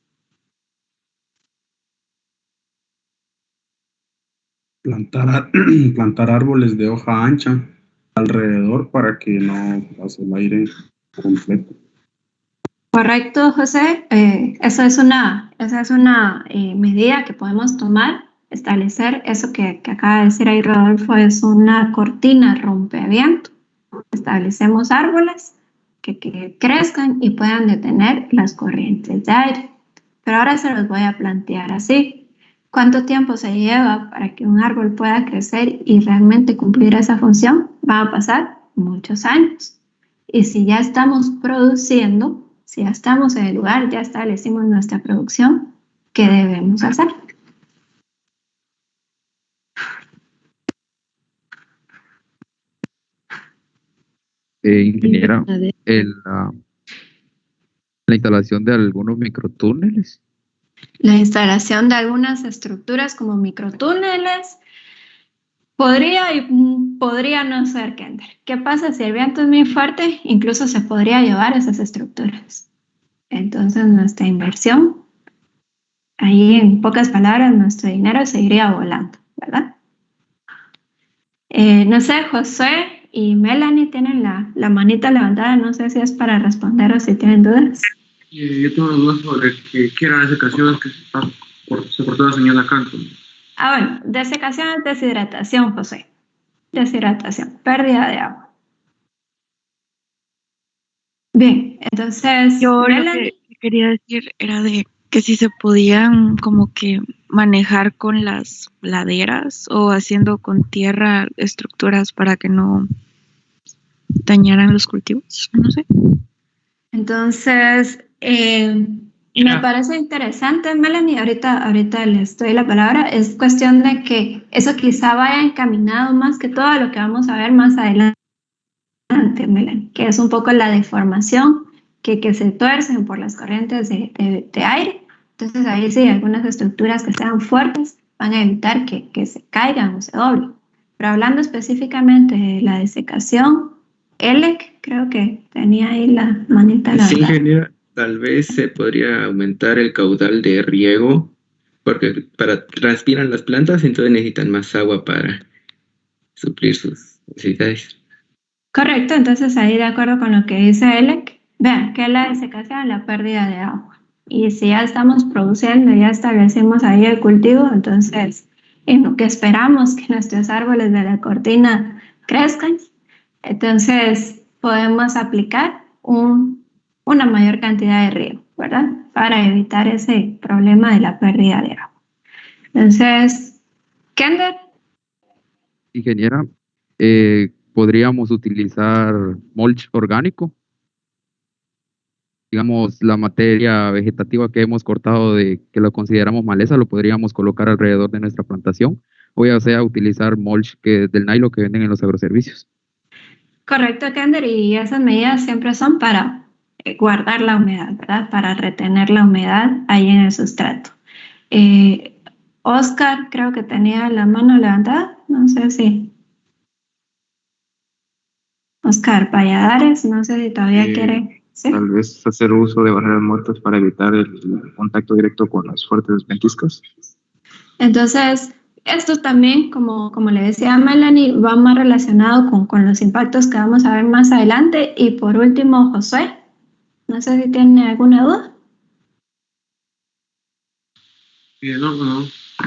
Plantar árboles de hoja ancha alrededor para que no pase el aire completo. Correcto, José. Esa es una medida que podemos tomar, establecer eso que acaba de decir ahí Rodolfo, es una cortina rompeviento. Establecemos árboles que crezcan y puedan detener las corrientes de aire. Pero ahora se los voy a plantear así. ¿Cuánto tiempo se lleva para que un árbol pueda crecer y realmente cumplir esa función? Van a pasar muchos años. Y si ya estamos produciendo, si ya estamos en el lugar, ya establecimos nuestra producción, ¿qué debemos hacer? Ingeniera, la instalación de algunos microtúneles. La instalación de algunas estructuras como microtúneles. Podría y podría no ser, Kender. ¿Qué pasa si el viento es muy fuerte? Incluso se podría llevar esas estructuras. Entonces nuestra inversión, ahí en pocas palabras, nuestro dinero seguiría volando, ¿verdad? No sé, José y Melanie tienen la manita levantada, no sé si es para responder o si tienen dudas. Yo tengo dudas sobre qué era la desecación que se cortó la señal acá. Bueno, desecación es deshidratación, José. Deshidratación, pérdida de agua. Bien, entonces, Yo lo Melanie. que quería decir era de que si se podían como que manejar con las laderas o haciendo con tierra estructuras para que no dañaran los cultivos, no sé. Entonces, me parece interesante, Melanie, ahorita les doy la palabra, es cuestión de que eso quizá vaya encaminado más que todo a lo que vamos a ver más adelante, Melanie, que es un poco la deformación que se tuercen por las corrientes de aire. Entonces ahí sí, algunas estructuras que sean fuertes van a evitar que se caigan o se doblen. Pero hablando específicamente de la desecación, Elec, creo que tenía ahí la manita Sí, levantada. ingeniera, tal vez se podría aumentar el caudal de riego, porque transpiran las plantas, entonces necesitan más agua para suplir sus necesidades. Correcto, entonces ahí de acuerdo con lo que dice Elec, vean que la desecación, la pérdida de agua. Y si ya estamos produciendo, ya establecimos ahí el cultivo, entonces en lo que esperamos que nuestros árboles de la cortina crezcan, entonces podemos aplicar una mayor cantidad de riego, ¿verdad? Para evitar ese problema de la pérdida de agua. Entonces, Kender. Ingeniera, podríamos utilizar mulch orgánico. Digamos, la materia vegetativa que hemos cortado que lo consideramos maleza, lo podríamos colocar alrededor de nuestra plantación, o ya sea utilizar mulch del nylon que venden en los agroservicios. Correcto, Kender, y esas medidas siempre son para guardar la humedad, ¿verdad? Para retener la humedad ahí en el sustrato. Oscar, creo que tenía la mano levantada, no sé si. Oscar Valladares, no sé si todavía quiere. ¿Sí? Tal vez hacer uso de barreras muertas para evitar el contacto directo con las fuertes ventiscas. Entonces, esto también, como le decía a Melanie, va más relacionado con los impactos que vamos a ver más adelante. Y por último, José, no sé si tiene alguna duda.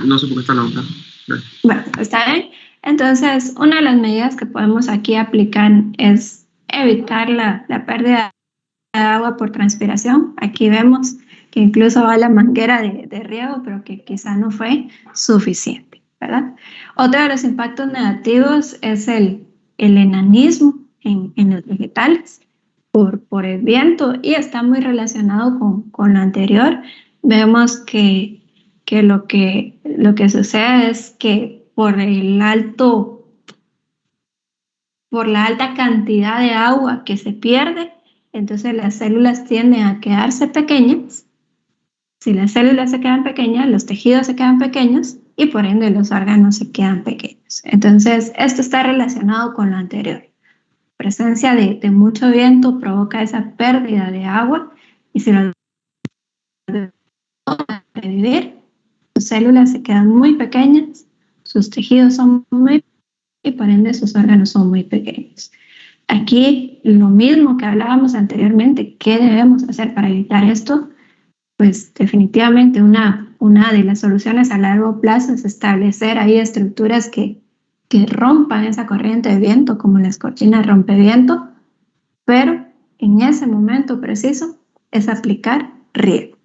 No sé por qué está levantada. Bueno, está bien. Entonces, una de las medidas que podemos aquí aplicar es evitar la pérdida de agua por transpiración. Aquí vemos que incluso va la manguera de riego, pero que quizá no fue suficiente, ¿verdad? Otro de los impactos negativos es el enanismo en los vegetales por el viento y está muy relacionado con lo anterior. Vemos que lo que sucede es que por la alta cantidad de agua que se pierde, entonces las células tienden a quedarse pequeñas. Si las células se quedan pequeñas, los tejidos se quedan pequeños y por ende los órganos se quedan pequeños. Entonces, esto está relacionado con lo anterior. Presencia de mucho viento provoca esa pérdida de agua y si lo revivir, sus células se quedan muy pequeñas, sus tejidos son muy y por ende sus órganos son muy pequeños. Aquí lo mismo que hablábamos anteriormente, ¿qué debemos hacer para evitar esto? Pues definitivamente una de las soluciones a largo plazo es establecer ahí estructuras que rompan esa corriente de viento, como las cortinas rompeviento, pero en ese momento preciso es aplicar riego.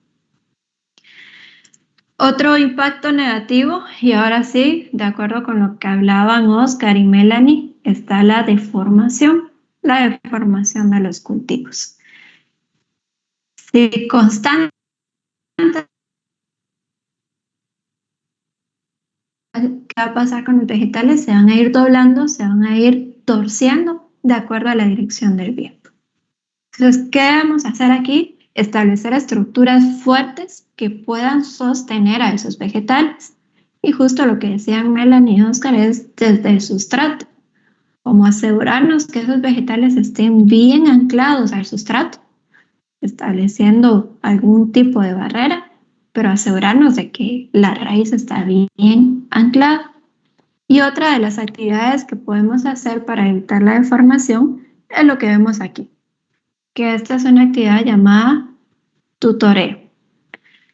Otro impacto negativo, y ahora sí, de acuerdo con lo que hablaban Oscar y Melanie, está la deformación de los cultivos. Si constantemente ¿qué va a pasar con los vegetales? Se van a ir doblando, se van a ir torciendo de acuerdo a la dirección del viento. Entonces, ¿qué debemos hacer aquí? Establecer estructuras fuertes que puedan sostener a esos vegetales. Y justo lo que decían Melanie y Oscar es desde el sustrato, como asegurarnos que esos vegetales estén bien anclados al sustrato, estableciendo algún tipo de barrera, pero asegurarnos de que la raíz está bien anclada. Y otra de las actividades que podemos hacer para evitar la deformación es lo que vemos aquí, que esta es una actividad llamada tutoreo.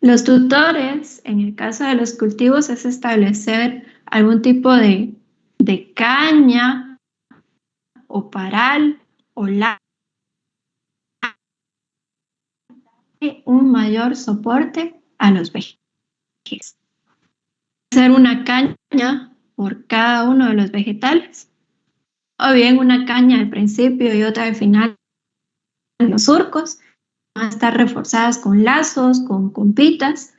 Los tutores, en el caso de los cultivos, es establecer algún tipo de caña o paral o un mayor soporte a los vegetales. Hacer una caña por cada uno de los vegetales, o bien una caña al principio y otra al final en los surcos. Van a estar reforzadas con lazos, con pitas,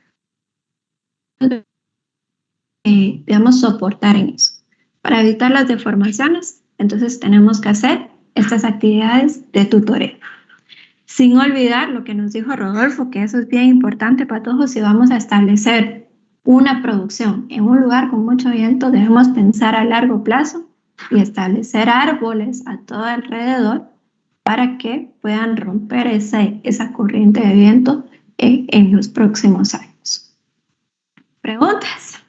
digamos, soportar en eso. Para evitar las deformaciones, entonces tenemos que hacer estas actividades de tutoreo. Sin olvidar lo que nos dijo Rodolfo, que eso es bien importante para todos. Si vamos a establecer una producción en un lugar con mucho viento, debemos pensar a largo plazo y establecer árboles a todo alrededor para que puedan romper esa corriente de viento en los próximos años. ¿Preguntas?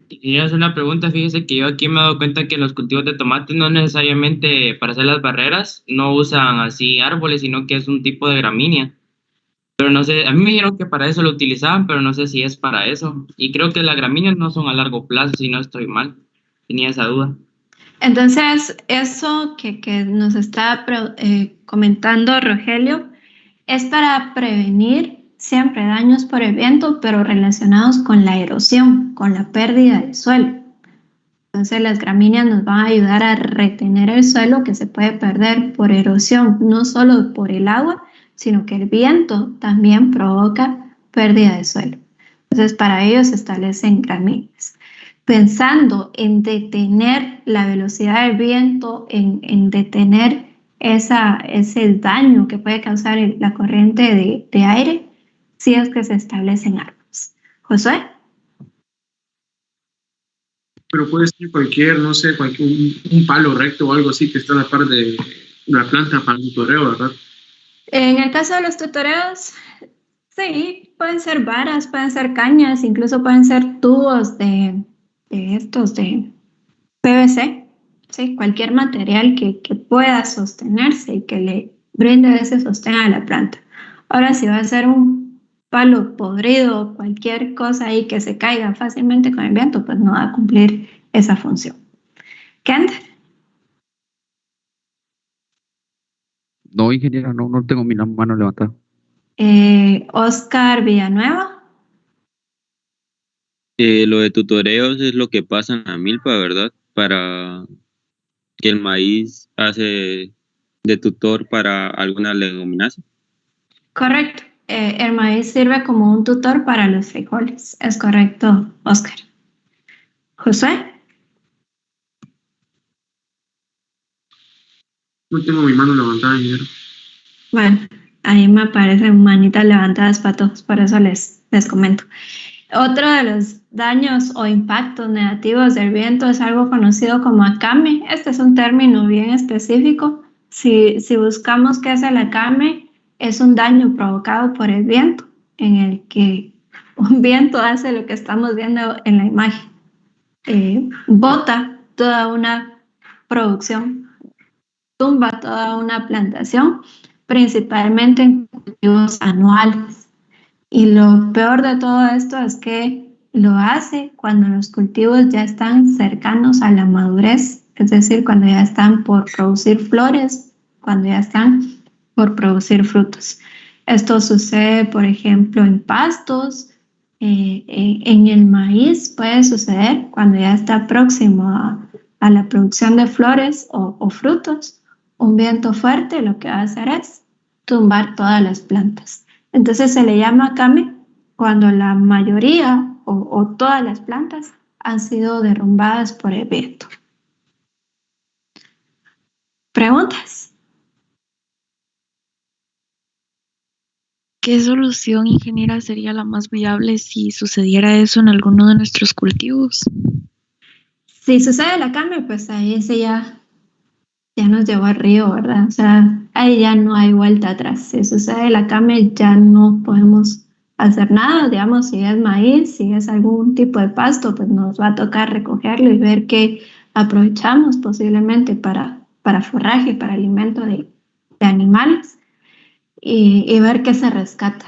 Y es una pregunta, fíjese que yo aquí me he dado cuenta que en los cultivos de tomate no necesariamente para hacer las barreras no usan así árboles, sino que es un tipo de gramínea. Pero no sé, a mí me dijeron que para eso lo utilizaban, pero no sé si es para eso. Y creo que las gramíneas no son a largo plazo, si no estoy mal. Tenía esa duda. Entonces, eso que nos está comentando Rogelio es para prevenir siempre daños por el viento, pero relacionados con la erosión, con la pérdida del suelo. Entonces las gramíneas nos van a ayudar a retener el suelo que se puede perder por erosión, no solo por el agua, sino que el viento también provoca pérdida de suelo. Entonces para ello se establecen gramíneas. Pensando en detener la velocidad del viento, en detener ese daño que puede causar la corriente de aire, si es que se establecen árboles. Josué. Pero puede ser cualquier, no sé, un palo recto o algo así que está a la par de la planta para el tutoreo, ¿verdad? En el caso de los tutoreos, sí, pueden ser varas, pueden ser cañas, incluso pueden ser tubos de PVC, ¿sí? Cualquier material que pueda sostenerse y que le brinde ese sostén a la planta. Ahora, si va a ser un palo podrido o cualquier cosa ahí que se caiga fácilmente con el viento, pues no va a cumplir esa función. ¿Kent? No, ingeniera, no tengo mi mano levantada. Oscar Villanueva. Lo de tutoreos es lo que pasa en la milpa, ¿verdad? Para que el maíz hace de tutor para alguna leguminosa. Correcto. El maíz sirve como un tutor para los frijoles. Es correcto, Oscar. Josué. No tengo mi mano levantada, ingeniero. Bueno, ahí me aparecen manitas levantadas para todos, por eso les comento. Otro de los daños o impactos negativos del viento es algo conocido como acame. Este es un término bien específico. Si buscamos qué es el acame, es un daño provocado por el viento, en el que un viento hace lo que estamos viendo en la imagen. Bota toda una producción, tumba toda una plantación, principalmente en cultivos anuales. Y lo peor de todo esto es que lo hace cuando los cultivos ya están cercanos a la madurez, es decir, cuando ya están por producir flores, cuando ya están por producir frutos. Esto sucede, por ejemplo, en pastos, en el maíz puede suceder cuando ya está próximo a la producción de flores o frutos. Un viento fuerte lo que va a hacer es tumbar todas las plantas. Entonces se le llama acame cuando la mayoría o todas las plantas han sido derrumbadas por el viento. ¿Preguntas? ¿Qué solución, ingeniera, sería la más viable si sucediera eso en alguno de nuestros cultivos? Si sucede la cambio, pues ahí ese ya nos llevó al río, ¿verdad? O sea, ahí ya no hay vuelta atrás. Si sucede la cambio, ya no podemos hacer nada. Digamos, si es maíz, si es algún tipo de pasto, pues nos va a tocar recogerlo y ver qué aprovechamos posiblemente para forraje, para alimento de animales y ver qué se rescata.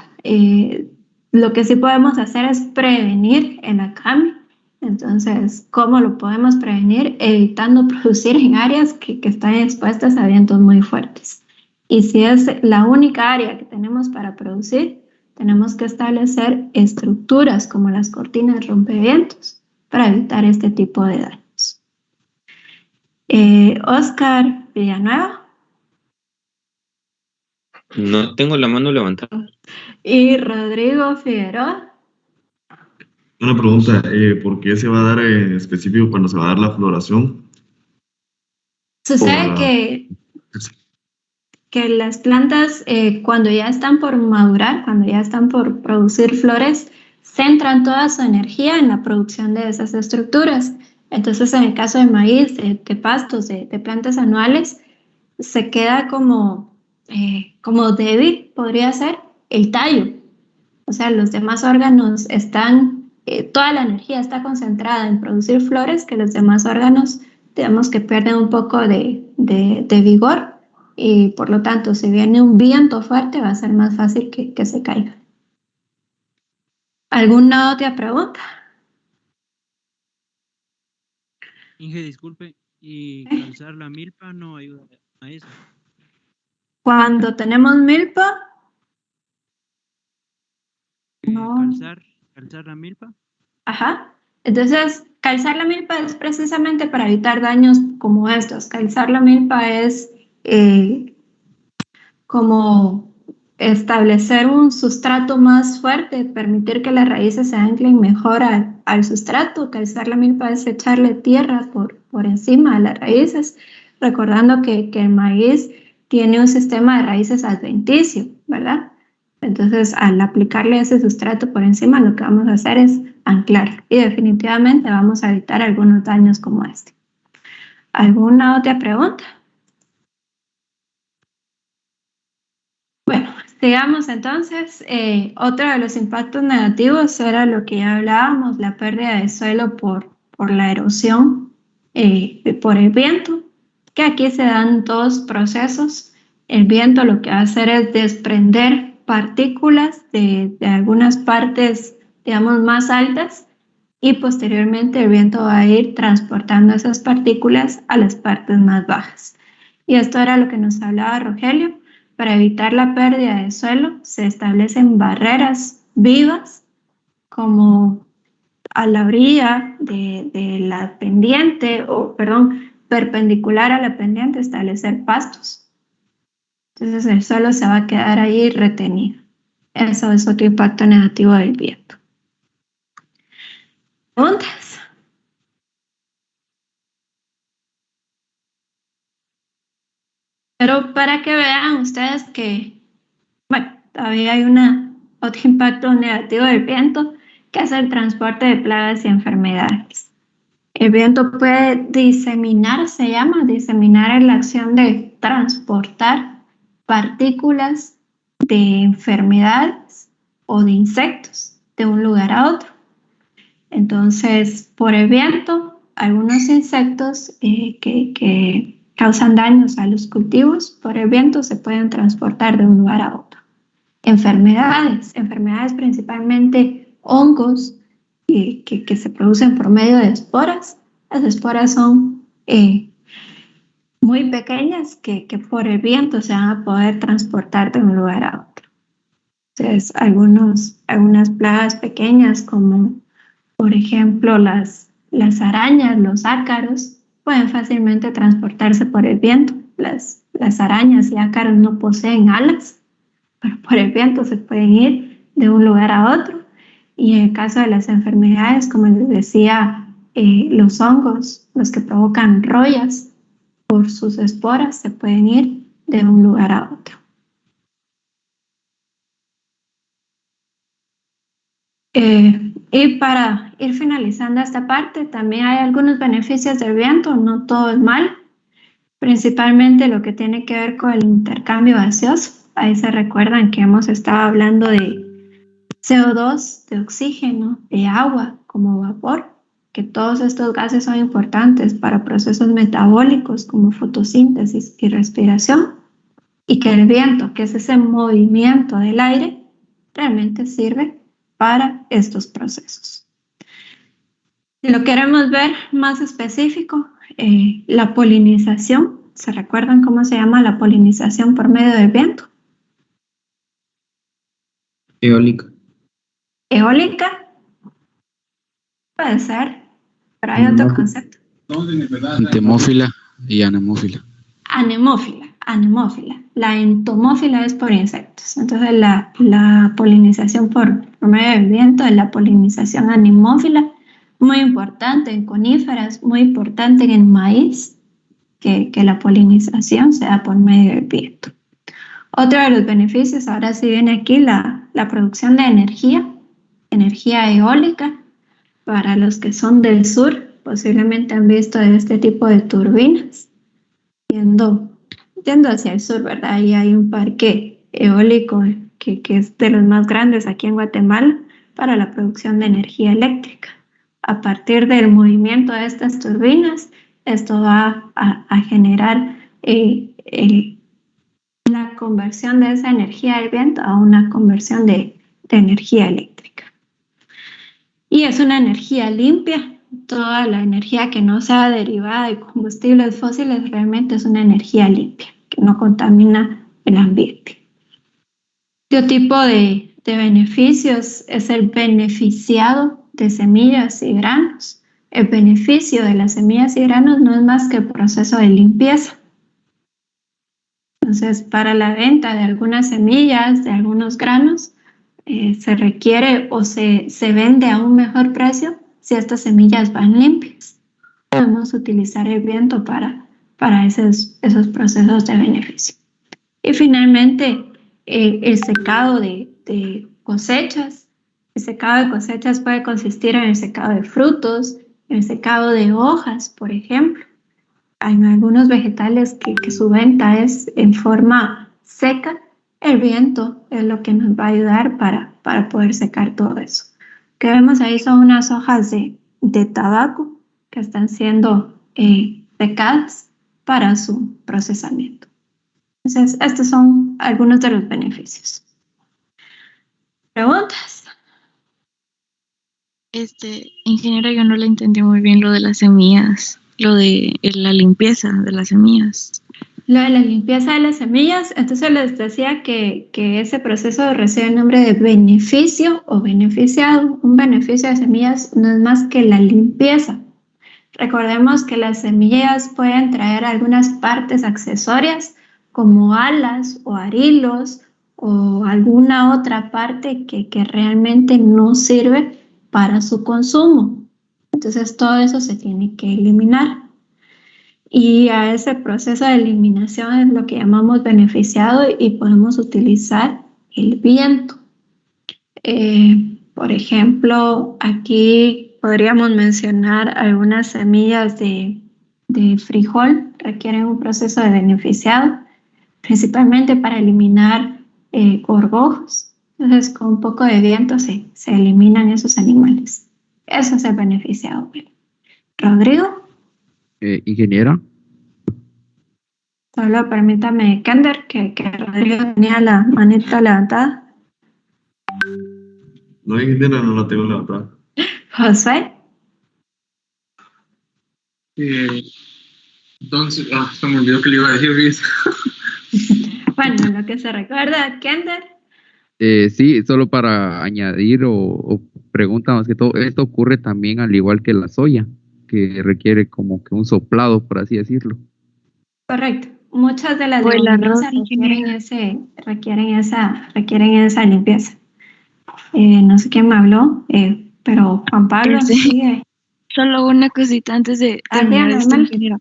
Lo que sí podemos hacer es prevenir el acamio. Entonces, ¿cómo lo podemos prevenir? Evitando producir en áreas que están expuestas a vientos muy fuertes. Y si es la única área que tenemos para producir, tenemos que establecer estructuras como las cortinas rompevientos para evitar este tipo de daños. Oscar Villanueva. No tengo la mano levantada. Y Rodrigo Figueroa. Una pregunta, ¿por qué se va a dar en específico cuando se va a dar la floración? Sucede que las plantas cuando ya están por madurar, cuando ya están por producir flores, centran toda su energía en la producción de esas estructuras. Entonces, en el caso de maíz, de pastos, de plantas anuales, se queda como débil, podría ser, el tallo. O sea, los demás órganos están, toda la energía está concentrada en producir flores, que los demás órganos, digamos que pierden un poco de vigor y por lo tanto, si viene un viento fuerte, va a ser más fácil que se caiga. ¿Alguna otra pregunta? Inge, disculpe, ¿y calzar la milpa no ayuda a eso? Cuando tenemos milpa, no. ¿Calzar la milpa? Ajá. Entonces, calzar la milpa es precisamente para evitar daños como estos. Calzar la milpa es como establecer un sustrato más fuerte, permitir que las raíces se anclen mejor al sustrato. Calzar la milpa es echarle tierra por encima de las raíces, recordando que el maíz tiene un sistema de raíces adventicio, ¿verdad? Entonces, al aplicarle ese sustrato por encima, lo que vamos a hacer es anclar y definitivamente vamos a evitar algunos daños como este. ¿Alguna otra pregunta? Bueno, sigamos entonces. Otro de los impactos negativos era lo que ya hablábamos, la pérdida de suelo por la erosión, por el viento, que aquí se dan dos procesos. El viento lo que va a hacer es desprender partículas de algunas partes, digamos, más altas y posteriormente el viento va a ir transportando esas partículas a las partes más bajas. Y esto era lo que nos hablaba Rogelio. Para evitar la pérdida de suelo se establecen barreras vivas como a la orilla de la pendiente, perpendicular a la pendiente, establecer pastos. Entonces el suelo se va a quedar ahí retenido. Eso es otro impacto negativo del viento. ¿Preguntas? Pero para que vean ustedes que, bueno, todavía hay otro impacto negativo del viento, que es el transporte de plagas y enfermedades. El viento puede diseminar en la acción de transportar partículas de enfermedades o de insectos de un lugar a otro. Entonces, por el viento, algunos insectos que causan daños a los cultivos, por el viento se pueden transportar de un lugar a otro. Enfermedades principalmente hongos que se producen por medio de esporas. Las esporas son muy pequeñas que por el viento se van a poder transportar de un lugar a otro. Entonces, algunas plagas pequeñas como, por ejemplo, las arañas, los ácaros, pueden fácilmente transportarse por el viento. Las arañas y ácaros no poseen alas, pero por el viento se pueden ir de un lugar a otro. Y en el caso de las enfermedades, como les decía, los hongos, los que provocan rollas, por sus esporas se pueden ir de un lugar a otro. Y para ir finalizando esta parte, también hay algunos beneficios del viento, no todo es mal, principalmente lo que tiene que ver con el intercambio gaseoso. Ahí se recuerdan que hemos estado hablando de CO2, de oxígeno, de agua como vapor, que todos estos gases son importantes para procesos metabólicos como fotosíntesis y respiración, y que el viento, que es ese movimiento del aire, realmente sirve para estos procesos. Si lo queremos ver más específico, la polinización, ¿se recuerdan cómo se llama la polinización por medio del viento? Eólica. Eólica, puede ser, pero hay otro concepto. Entomófila y anemófila. Anemófila. La entomófila es por insectos. Entonces la polinización por medio del viento es la polinización anemófila, muy importante en coníferas, muy importante en el maíz, que la polinización se da por medio del viento. Otro de los beneficios, ahora sí viene aquí la producción de energía eólica. Para los que son del sur, posiblemente han visto este tipo de turbinas yendo hacia el sur, ¿verdad? Ahí hay un parque eólico que es de los más grandes aquí en Guatemala para la producción de energía eléctrica. A partir del movimiento de estas turbinas, esto va a generar la conversión de esa energía del viento a una conversión de energía eléctrica. Y es una energía limpia. Toda la energía que no sea derivada de combustibles fósiles realmente es una energía limpia, que no contamina el ambiente. Otro tipo de beneficios es el beneficiado de semillas y granos. El beneficio de las semillas y granos no es más que el proceso de limpieza. Entonces, para la venta de algunas semillas, de algunos granos, se requiere o se vende a un mejor precio si estas semillas van limpias. Podemos utilizar el viento para esos procesos de beneficio. Y finalmente, el secado de cosechas. El secado de cosechas puede consistir en el secado de frutos, el secado de hojas, por ejemplo. Hay algunos vegetales que su venta es en forma seca. El viento es lo que nos va a ayudar para poder secar todo eso. Lo que vemos ahí son unas hojas de tabaco que están siendo secadas para su procesamiento. Entonces, estos son algunos de los beneficios. ¿Preguntas? Ingeniera, yo no le entendí muy bien lo de las semillas, lo de la limpieza de las semillas. Lo de la limpieza de las semillas, entonces les decía que ese proceso recibe el nombre de beneficio o beneficiado. Un beneficio de semillas no es más que la limpieza. Recordemos que las semillas pueden traer algunas partes accesorias como alas o arilos o alguna otra parte que realmente no sirve para su consumo. Entonces todo eso se tiene que eliminar. Y a ese proceso de eliminación es lo que llamamos beneficiado y podemos utilizar el viento. Por ejemplo, aquí podríamos mencionar algunas semillas de frijol que requieren un proceso de beneficiado, principalmente para eliminar gorgojos. Entonces, con un poco de viento se eliminan esos animales. Eso es el beneficiado. Rodrigo. Ingeniera. Solo permítame, Kender, que Rodrigo tenía la manita levantada. No, ingeniera, no la tengo levantada. Josué. Entonces, se me olvidó que le iba a decir, Luis. Bueno, lo que se recuerda, Kender. Sí, solo para añadir o pregunta más que todo, esto ocurre también al igual que la soya, que requiere como que un soplado, por así decirlo. Correcto. Muchas de las leguminosas requieren esa limpieza. No sé quién me habló, pero Juan Pablo sigue. Solo una cosita antes de terminar esto, ingeniera.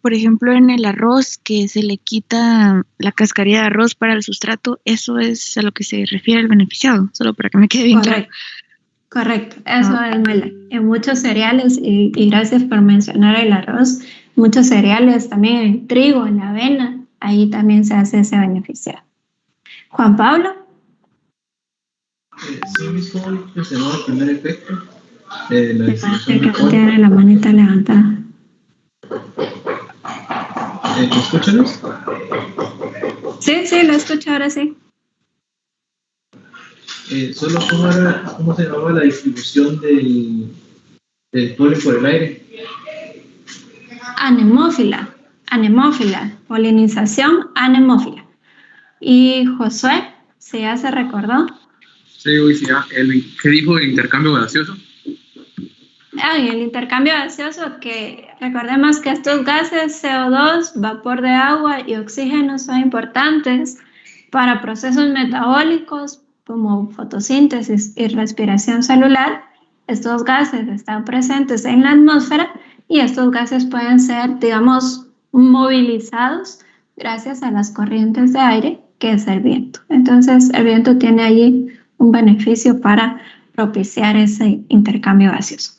por ejemplo, en el arroz, que se le quita la cascarilla de arroz para el sustrato, eso es a lo que se refiere el beneficiado, solo para que me quede bien claro. Correcto, eso es Mela. En muchos cereales, y gracias por mencionar el arroz, muchos cereales, también el trigo, en la avena, ahí también se hace ese beneficiado. Juan Pablo. Sí, mismo mencionó el primer efecto de la distribución Que tiene la manita levantada. ¿Me escuchan? Sí, lo escucho ahora sí. Solo cómo se llamaba la distribución del polen por el aire. Anemófila, polinización anemófila. Y Josué, si ya se recordó. Sí, ¿qué dijo el intercambio gaseoso? En el intercambio gaseoso, que recordemos que estos gases CO2, vapor de agua y oxígeno son importantes para procesos metabólicos como fotosíntesis y respiración celular. Estos gases están presentes en la atmósfera y estos gases pueden ser, digamos, movilizados gracias a las corrientes de aire, que es el viento. Entonces, el viento tiene allí un beneficio para propiciar ese intercambio gaseoso.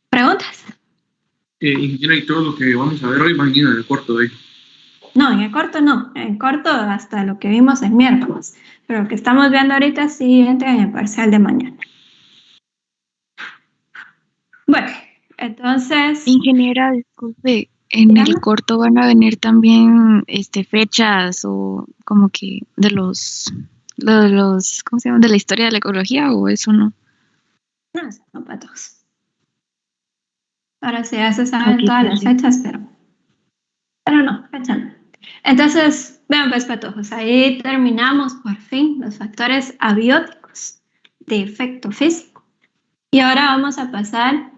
¿Preguntas? Ingeniera, y todo lo que vamos a ver hoy va a venir en el corto de hoy. No, en el corto no. En el corto hasta lo que vimos el miércoles. Pero lo que estamos viendo ahorita sí entra en el parcial de mañana. Bueno, entonces... Ingeniera, disculpe, en el corto van a venir también fechas o como que de los ¿cómo se llama? ¿De la historia de la ecología o eso no? No, eso no para todos. Ahora sí ya se saben todas las fechas, pero no, fecha no. Entonces, vean pues, patojos, ahí terminamos por fin los factores abióticos de efecto físico. Y ahora vamos a pasar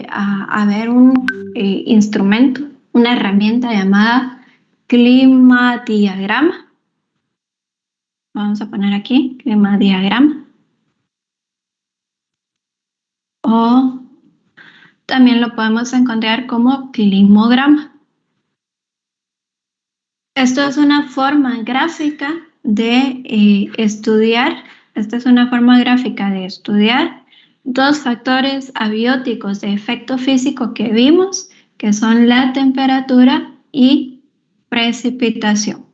a ver un instrumento, una herramienta llamada climadiagrama. Vamos a poner aquí climadiagrama. O también lo podemos encontrar como climograma. Esto es una forma gráfica de estudiar dos factores abióticos de efecto físico que vimos, que son la temperatura y precipitación.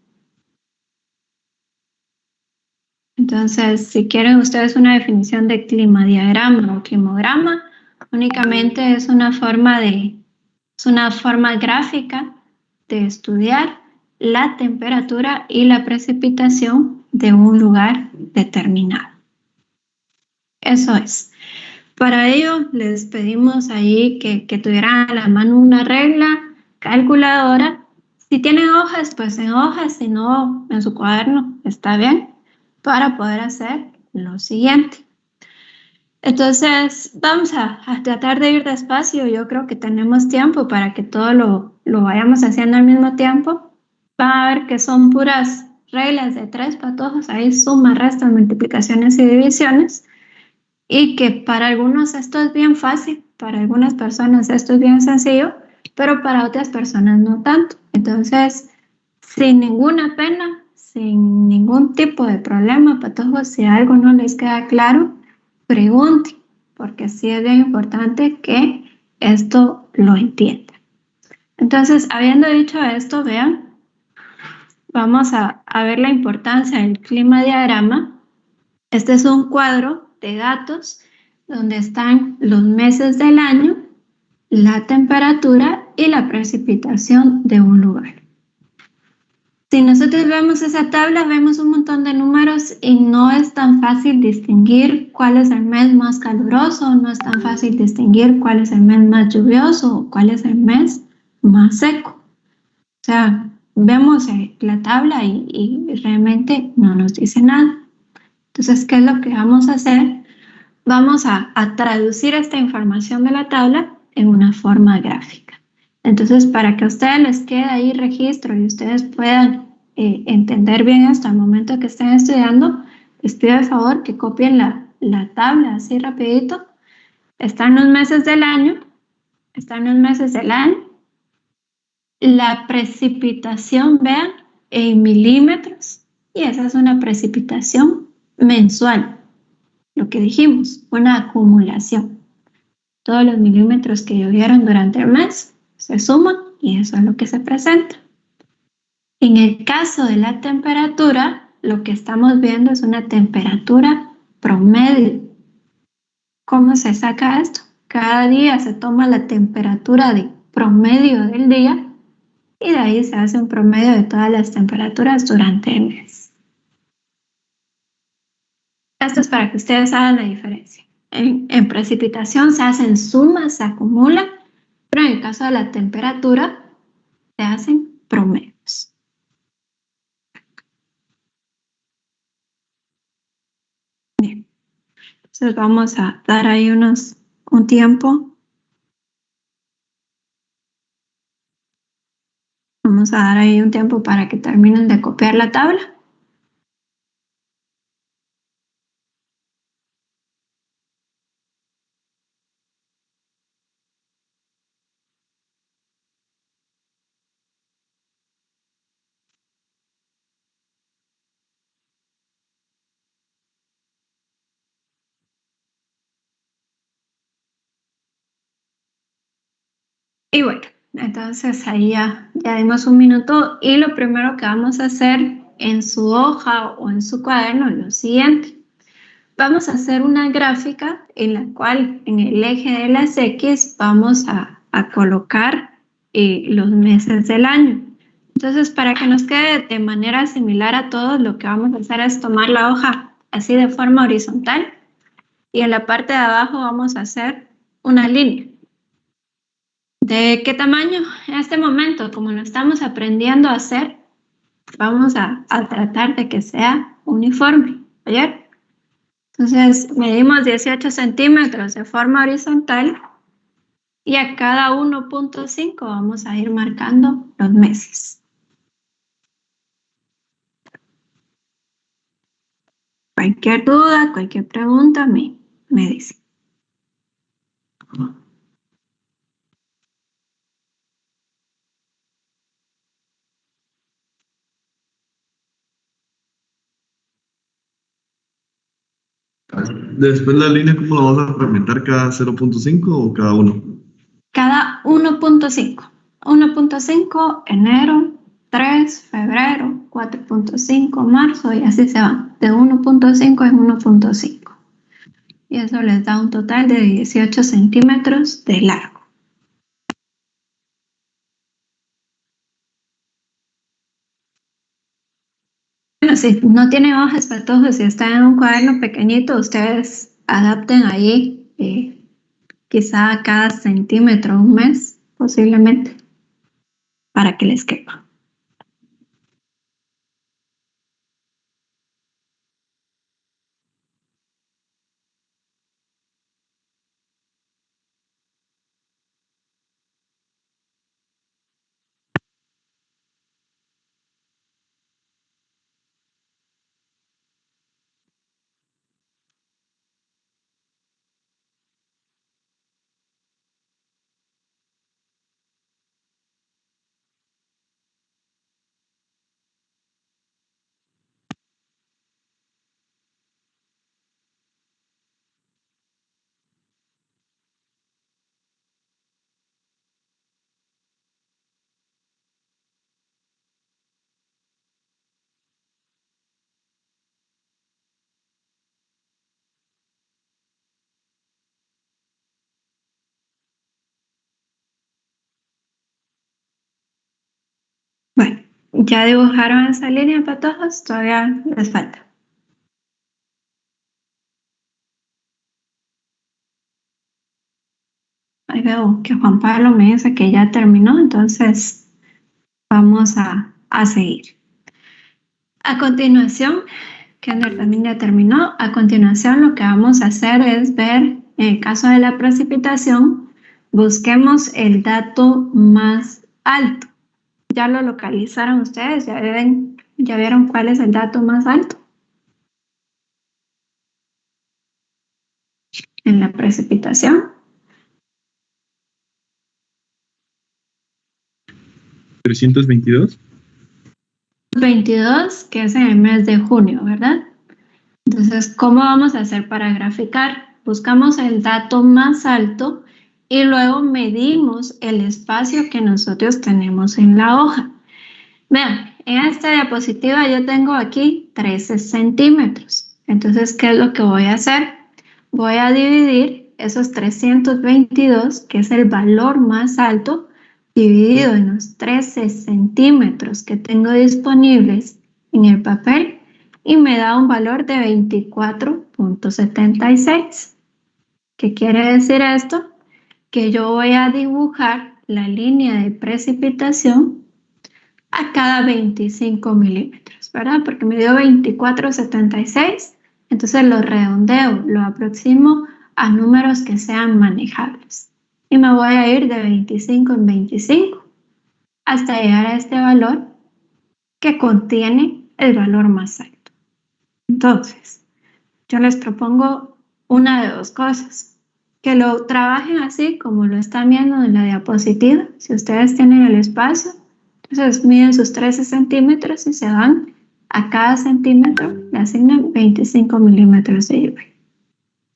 Entonces, si quieren ustedes una definición de climadiagrama o climograma, únicamente es una forma gráfica de estudiar la temperatura y la precipitación de un lugar determinado. Eso es. Para ello, les pedimos ahí que tuvieran a la mano una regla, calculadora. Si tienen hojas, pues en hojas, si no, en su cuaderno, está bien, para poder hacer lo siguiente. Entonces, vamos a tratar de ir despacio. Yo creo que tenemos tiempo para que todo lo vayamos haciendo al mismo tiempo. Van a ver que son puras reglas de 3 patojos, ahí suma, resta, multiplicaciones y divisiones, y que para algunos esto es bien fácil, para algunas personas esto es bien sencillo, pero para otras personas no tanto. Entonces, sin ninguna pena, sin ningún tipo de problema, patojos, si algo no les queda claro, pregunten, porque sí es bien importante que esto lo entiendan. Entonces, habiendo dicho esto, vean, vamos a ver la importancia del climadiagrama. Este es un cuadro de datos donde están los meses del año, la temperatura y la precipitación de un lugar. Si nosotros vemos esa tabla, vemos un montón de números y no es tan fácil distinguir cuál es el mes más caluroso, no es tan fácil distinguir cuál es el mes más lluvioso o cuál es el mes más seco. O sea, vemos la tabla y realmente no nos dice nada. Entonces, ¿qué es lo que vamos a hacer? Vamos a traducir esta información de la tabla en una forma gráfica. Entonces, para que a ustedes les quede ahí registro y ustedes puedan entender bien esto al momento que estén estudiando, les pido de favor que copien la tabla así rapidito. Están los meses del año, la precipitación, vean, en milímetros, y esa es una precipitación mensual, lo que dijimos, una acumulación. Todos los milímetros que llovieron durante el mes se suman y eso es lo que se presenta. En el caso de la temperatura, lo que estamos viendo es una temperatura promedio. ¿Cómo se saca esto? Cada día se toma la temperatura de promedio del día y de ahí se hace un promedio de todas las temperaturas durante el mes. Esto es para que ustedes hagan la diferencia. En precipitación se hacen sumas, se acumulan, pero en el caso de la temperatura se hacen promedios. Bien, entonces vamos a dar ahí un tiempo. Vamos a dar ahí un tiempo para que terminen de copiar la tabla. Y bueno, entonces ahí ya dimos un minuto y lo primero que vamos a hacer en su hoja o en su cuaderno es lo siguiente. Vamos a hacer una gráfica en la cual en el eje de las X vamos a colocar los meses del año. Entonces, para que nos quede de manera similar a todos, lo que vamos a hacer es tomar la hoja así de forma horizontal y en la parte de abajo vamos a hacer una línea. ¿De qué tamaño? En este momento, como lo estamos aprendiendo a hacer, vamos a tratar de que sea uniforme. ¿Oye? Entonces, medimos 18 centímetros de forma horizontal y a cada 1.5 vamos a ir marcando los meses. Cualquier duda, cualquier pregunta, me dice. Después la línea, ¿cómo la vas a fragmentar? ¿Cada 0.5 o cada uno? Cada 1.5. 1.5 enero, 3 febrero, 4.5 marzo y así se van. De 1.5 en 1.5. Y eso les da un total de 18 centímetros de largo. Bueno, si no tiene hojas para todos, si está en un cuaderno pequeñito, ustedes adapten ahí quizá cada centímetro un mes, posiblemente, para que les quepa. Bueno, ya dibujaron esa línea para todos, todavía les falta. Ahí veo que Juan Pablo me dice que ya terminó, entonces vamos a seguir. A continuación, Kendall también ya terminó. A continuación, lo que vamos a hacer es ver, en el caso de la precipitación, busquemos el dato más alto. ¿Ya lo localizaron ustedes? ¿Ya vieron cuál es el dato más alto en la precipitación? 322. 22, que es en el mes de junio, ¿verdad? Entonces, ¿cómo vamos a hacer para graficar? Buscamos el dato más alto y luego medimos el espacio que nosotros tenemos en la hoja. Vean, en esta diapositiva yo tengo aquí 13 centímetros. Entonces, ¿qué es lo que voy a hacer? Voy a dividir esos 322, que es el valor más alto, dividido en los 13 centímetros que tengo disponibles en el papel y me da un valor de 24.76. ¿Qué quiere decir esto? Que yo voy a dibujar la línea de precipitación a cada 25 milímetros, ¿verdad? Porque me dio 24.76, entonces lo redondeo, lo aproximo a números que sean manejables. Y me voy a ir de 25 en 25 hasta llegar a este valor que contiene el valor más alto. Entonces, yo les propongo una de dos cosas. Que lo trabajen así como lo están viendo en la diapositiva. Si ustedes tienen el espacio, entonces miden sus 13 centímetros y se van a cada centímetro, le asignan 25 milímetros de lluvia.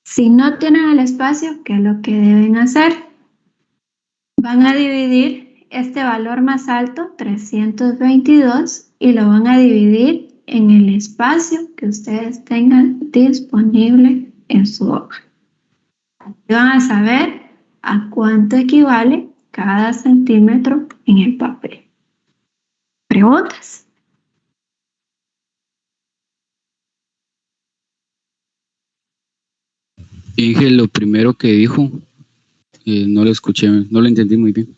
Si no tienen el espacio, ¿qué es lo que deben hacer? Van a dividir este valor más alto, 322, y lo van a dividir en el espacio que ustedes tengan disponible en su hoja. Y van a saber a cuánto equivale cada centímetro en el papel. ¿Preguntas? Inge, lo primero que dijo, no lo escuché, no lo entendí muy bien.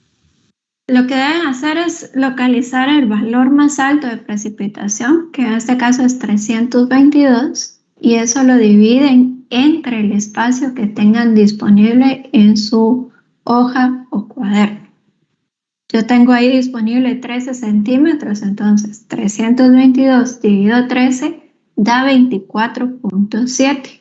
Lo que deben hacer es localizar el valor más alto de precipitación, que en este caso es 322, y eso lo dividen entre el espacio que tengan disponible en su hoja o cuaderno. Yo tengo ahí disponible 13 centímetros, entonces 322 dividido 13 da 24.7.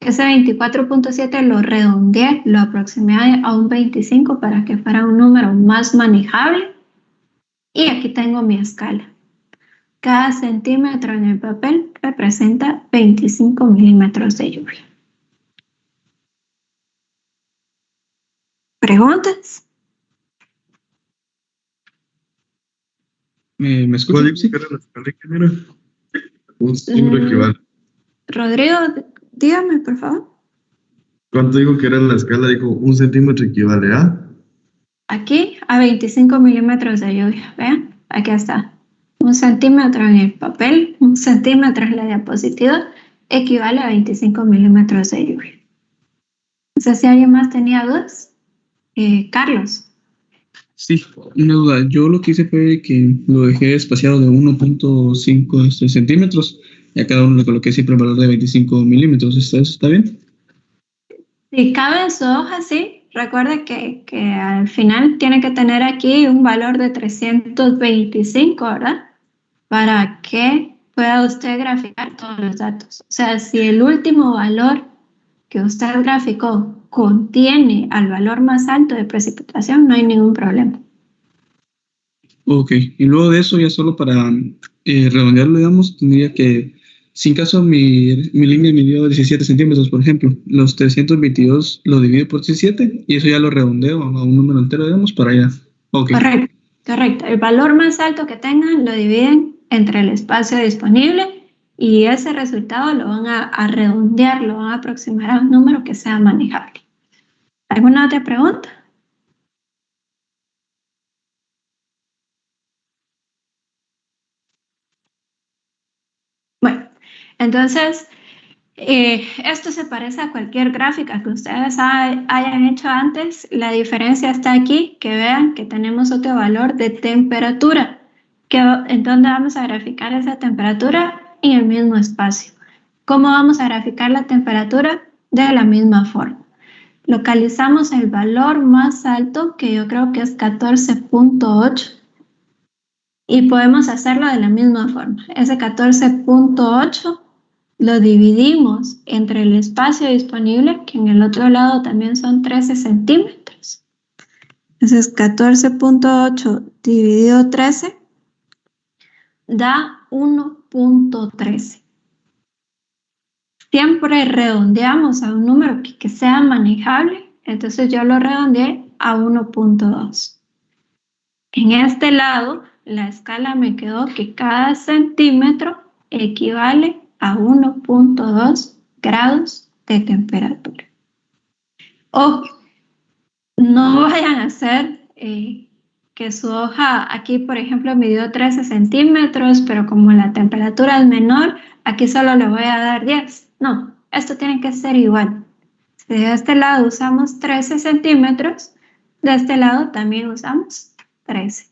Ese 24.7 lo redondeé, lo aproximé a un 25 para que fuera un número más manejable. Y aquí tengo mi escala. Cada centímetro en el papel representa 25 milímetros de lluvia. ¿Preguntas? ¿Me escuchas? ¿Cuál era la escala que era? Un centímetro equivale. Rodrigo, dígame, por favor. ¿Cuánto dijo que era en la escala? Dijo, un centímetro equivale a... Aquí a 25 milímetros de lluvia. Vean, aquí está. Un centímetro en el papel, un centímetro en la diapositiva, equivale a 25 milímetros de lluvia. No sé si alguien más tenía dudas. Carlos. Sí, una duda. Yo lo que hice fue que lo dejé espaciado de 1.5 centímetros y a cada uno le coloqué siempre el valor de 25 milímetros. ¿Eso está bien? Si cabe en su hoja, sí. Recuerde que al final tiene que tener aquí un valor de 325, ¿verdad? Para que pueda usted graficar todos los datos. O sea, si el último valor que usted graficó contiene al valor más alto de precipitación, no hay ningún problema. Ok, y luego de eso, ya solo para redondearlo, digamos, tendría que, si en caso mi línea midió 17 centímetros, por ejemplo, los 322 lo divido por 17 y eso ya lo redondeo a un número entero, digamos, para allá. Okay. Correcto. El valor más alto que tengan lo dividen entre el espacio disponible y ese resultado lo van a redondear, lo van a aproximar a un número que sea manejable. ¿Alguna otra pregunta? Bueno, entonces, esto se parece a cualquier gráfica que ustedes hayan hecho antes. La diferencia está aquí, que vean que tenemos otro valor de temperatura. ¿En dónde vamos a graficar esa temperatura? En el mismo espacio. ¿Cómo vamos a graficar la temperatura? De la misma forma. Localizamos el valor más alto, que yo creo que es 14.8, y podemos hacerlo de la misma forma. Ese 14.8 lo dividimos entre el espacio disponible, que en el otro lado también son 13 centímetros. Entonces 14.8 dividido 13 da 1.13. Siempre redondeamos a un número que sea manejable, entonces yo lo redondeé a 1.2. En este lado, la escala me quedó que cada centímetro equivale a 1.2 grados de temperatura. Ojo, no vayan a hacer que su hoja aquí, por ejemplo, midió 13 centímetros, pero como la temperatura es menor, aquí solo le voy a dar 10. No, esto tiene que ser igual. Si de este lado usamos 13 centímetros, de este lado también usamos 13.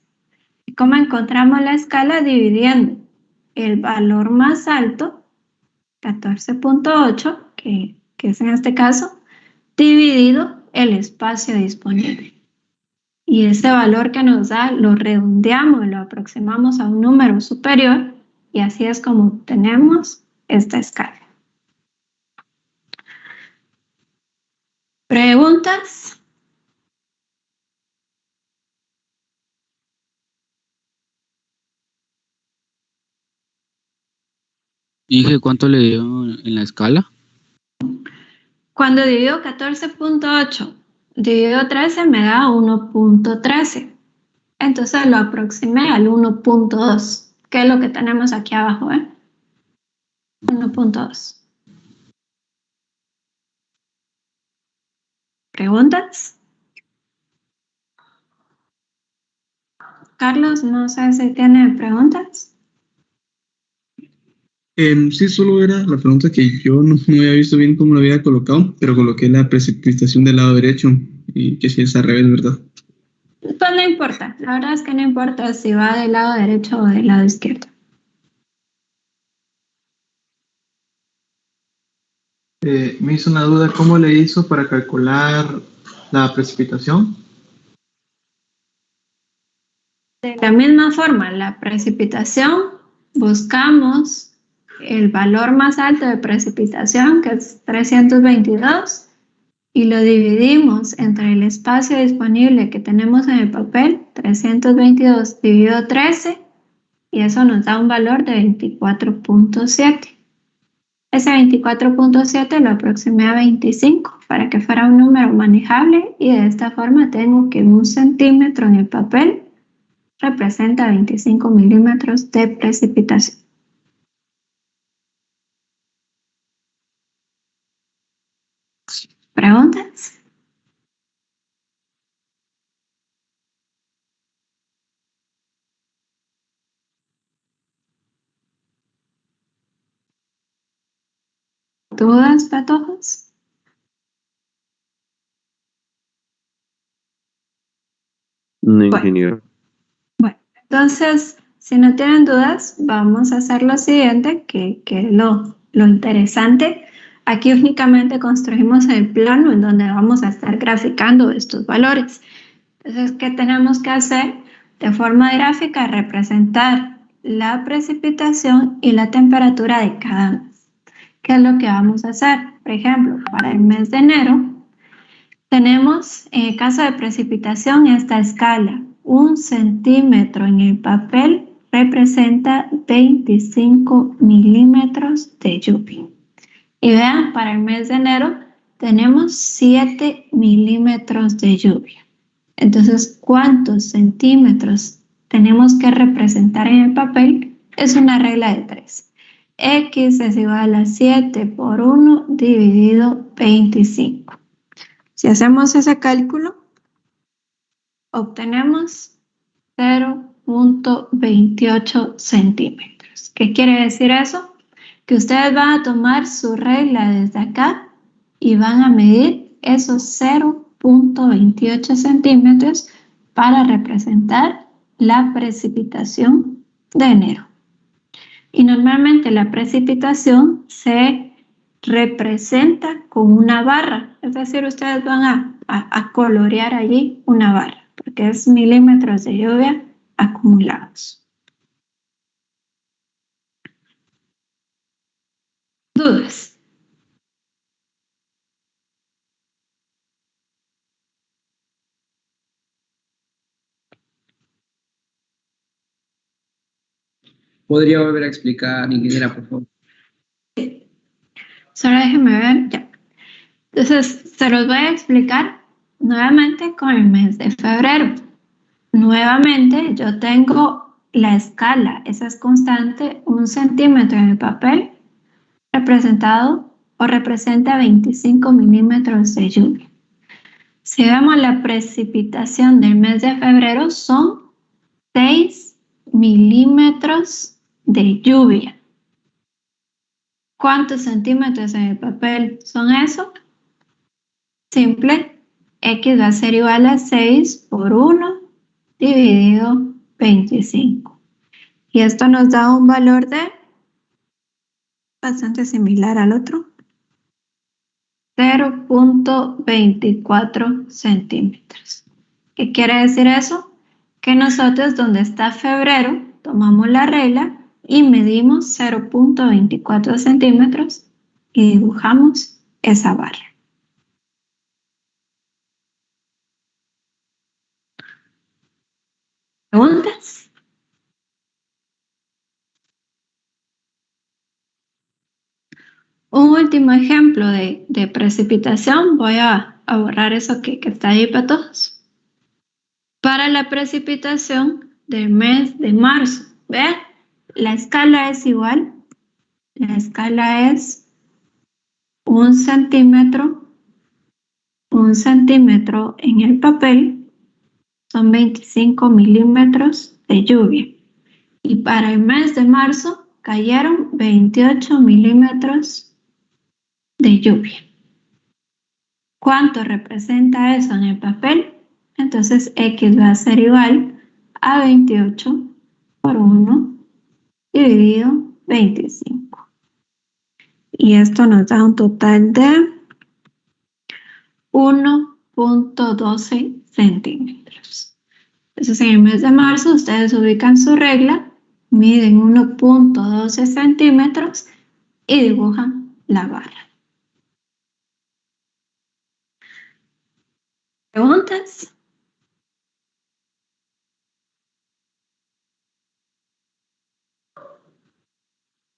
¿Y cómo encontramos la escala? Dividiendo el valor más alto, 14.8, que es en este caso, dividido el espacio disponible. Y ese valor que nos da lo redondeamos, lo aproximamos a un número superior y así es como obtenemos esta escala. ¿Preguntas? Dije, ¿cuánto le dio en la escala? Cuando divido 14.8 dividido 13 me da 1.13. Entonces lo aproximé al 1.2, que es lo que tenemos aquí abajo, 1.2. ¿Preguntas? Carlos, no sé si tiene preguntas. Sí, solo era la pregunta que yo no había visto bien cómo lo había colocado, pero coloqué la precipitación del lado derecho y que si es al revés, ¿verdad? Pues no importa, la verdad es que no importa si va del lado derecho o del lado izquierdo. Me hizo una duda, ¿cómo le hizo para calcular la precipitación? De la misma forma, la precipitación, buscamos el valor más alto de precipitación, que es 322, y lo dividimos entre el espacio disponible que tenemos en el papel, 322 dividido 13, y eso nos da un valor de 24.7. Ese 24.7 lo aproximé a 25 para que fuera un número manejable y de esta forma tengo que 1 centímetro en el papel representa 25 milímetros de precipitación. ¿Preguntas? ¿Dudas, patojos? No, ingeniero. Bueno, entonces, si no tienen dudas, vamos a hacer lo siguiente, que es lo interesante. Aquí únicamente construimos el plano en donde vamos a estar graficando estos valores. Entonces, ¿qué tenemos que hacer? De forma gráfica, representar la precipitación y la temperatura de cada mes. ¿Qué es lo que vamos a hacer? Por ejemplo, para el mes de enero, tenemos, en el caso de precipitación, esta escala. 1 centímetro en el papel representa 25 milímetros de lluvia. Y vean, para el mes de enero tenemos 7 milímetros de lluvia. Entonces, ¿cuántos centímetros tenemos que representar en el papel? Es una regla de 3. X es igual a 7 por 1 dividido 25. Si hacemos ese cálculo, obtenemos 0.28 centímetros. ¿Qué quiere decir eso? Que ustedes van a tomar su regla desde acá y van a medir esos 0.28 centímetros para representar la precipitación de enero. Y normalmente la precipitación se representa con una barra, es decir, ustedes van a colorear allí una barra, porque es milímetros de lluvia acumulados. ¿Dudas? ¿Podría volver a explicar, ingeniera, por favor? Solo déjeme ver, ya. Entonces, se los voy a explicar nuevamente con el mes de febrero. Nuevamente, yo tengo la escala, esa es constante, 1 centímetro en el papel, representado o representa 25 milímetros de lluvia. Si vemos la precipitación del mes de febrero, son 6 milímetros de lluvia. ¿Cuántos centímetros en el papel son eso? Simple, X va a ser igual a 6 por 1 dividido 25. Y esto nos da un valor de bastante similar al otro. 0.24 centímetros. ¿Qué quiere decir eso? Que nosotros donde está febrero tomamos la regla y medimos 0.24 centímetros y dibujamos esa barra. ¿Preguntas? Un último ejemplo de precipitación. Voy a borrar eso que está ahí para todos. Para la precipitación del mes de marzo, ¿vean? La escala es igual. La escala es 1 centímetro en el papel. Son 25 milímetros de lluvia. Y para el mes de marzo cayeron 28 milímetros de lluvia. ¿Cuánto representa eso en el papel? Entonces X va a ser igual a 28 por 1 dividido 25. Y esto nos da un total de 1.12 centímetros. Entonces en el mes de marzo ustedes ubican su regla, miden 1.12 centímetros y dibujan la barra. ¿Preguntas?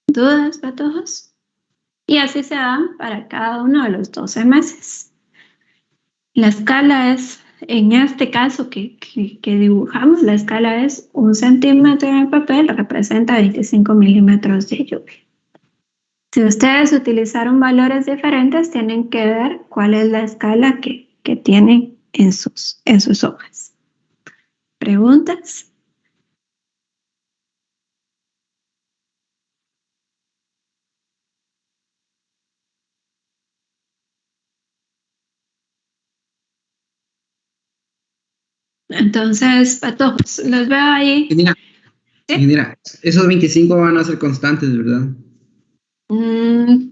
¿Dudas para todos? Y así se dan para cada uno de los 12 meses. La escala es, en este caso que dibujamos, la escala es 1 centímetro en el papel, representa 25 milímetros de lluvia. Si ustedes utilizaron valores diferentes, tienen que ver cuál es la escala que tienen en sus hojas. ¿Preguntas? Entonces, para todos, los veo ahí. Ingeniera, esos 25 van a ser constantes, ¿verdad?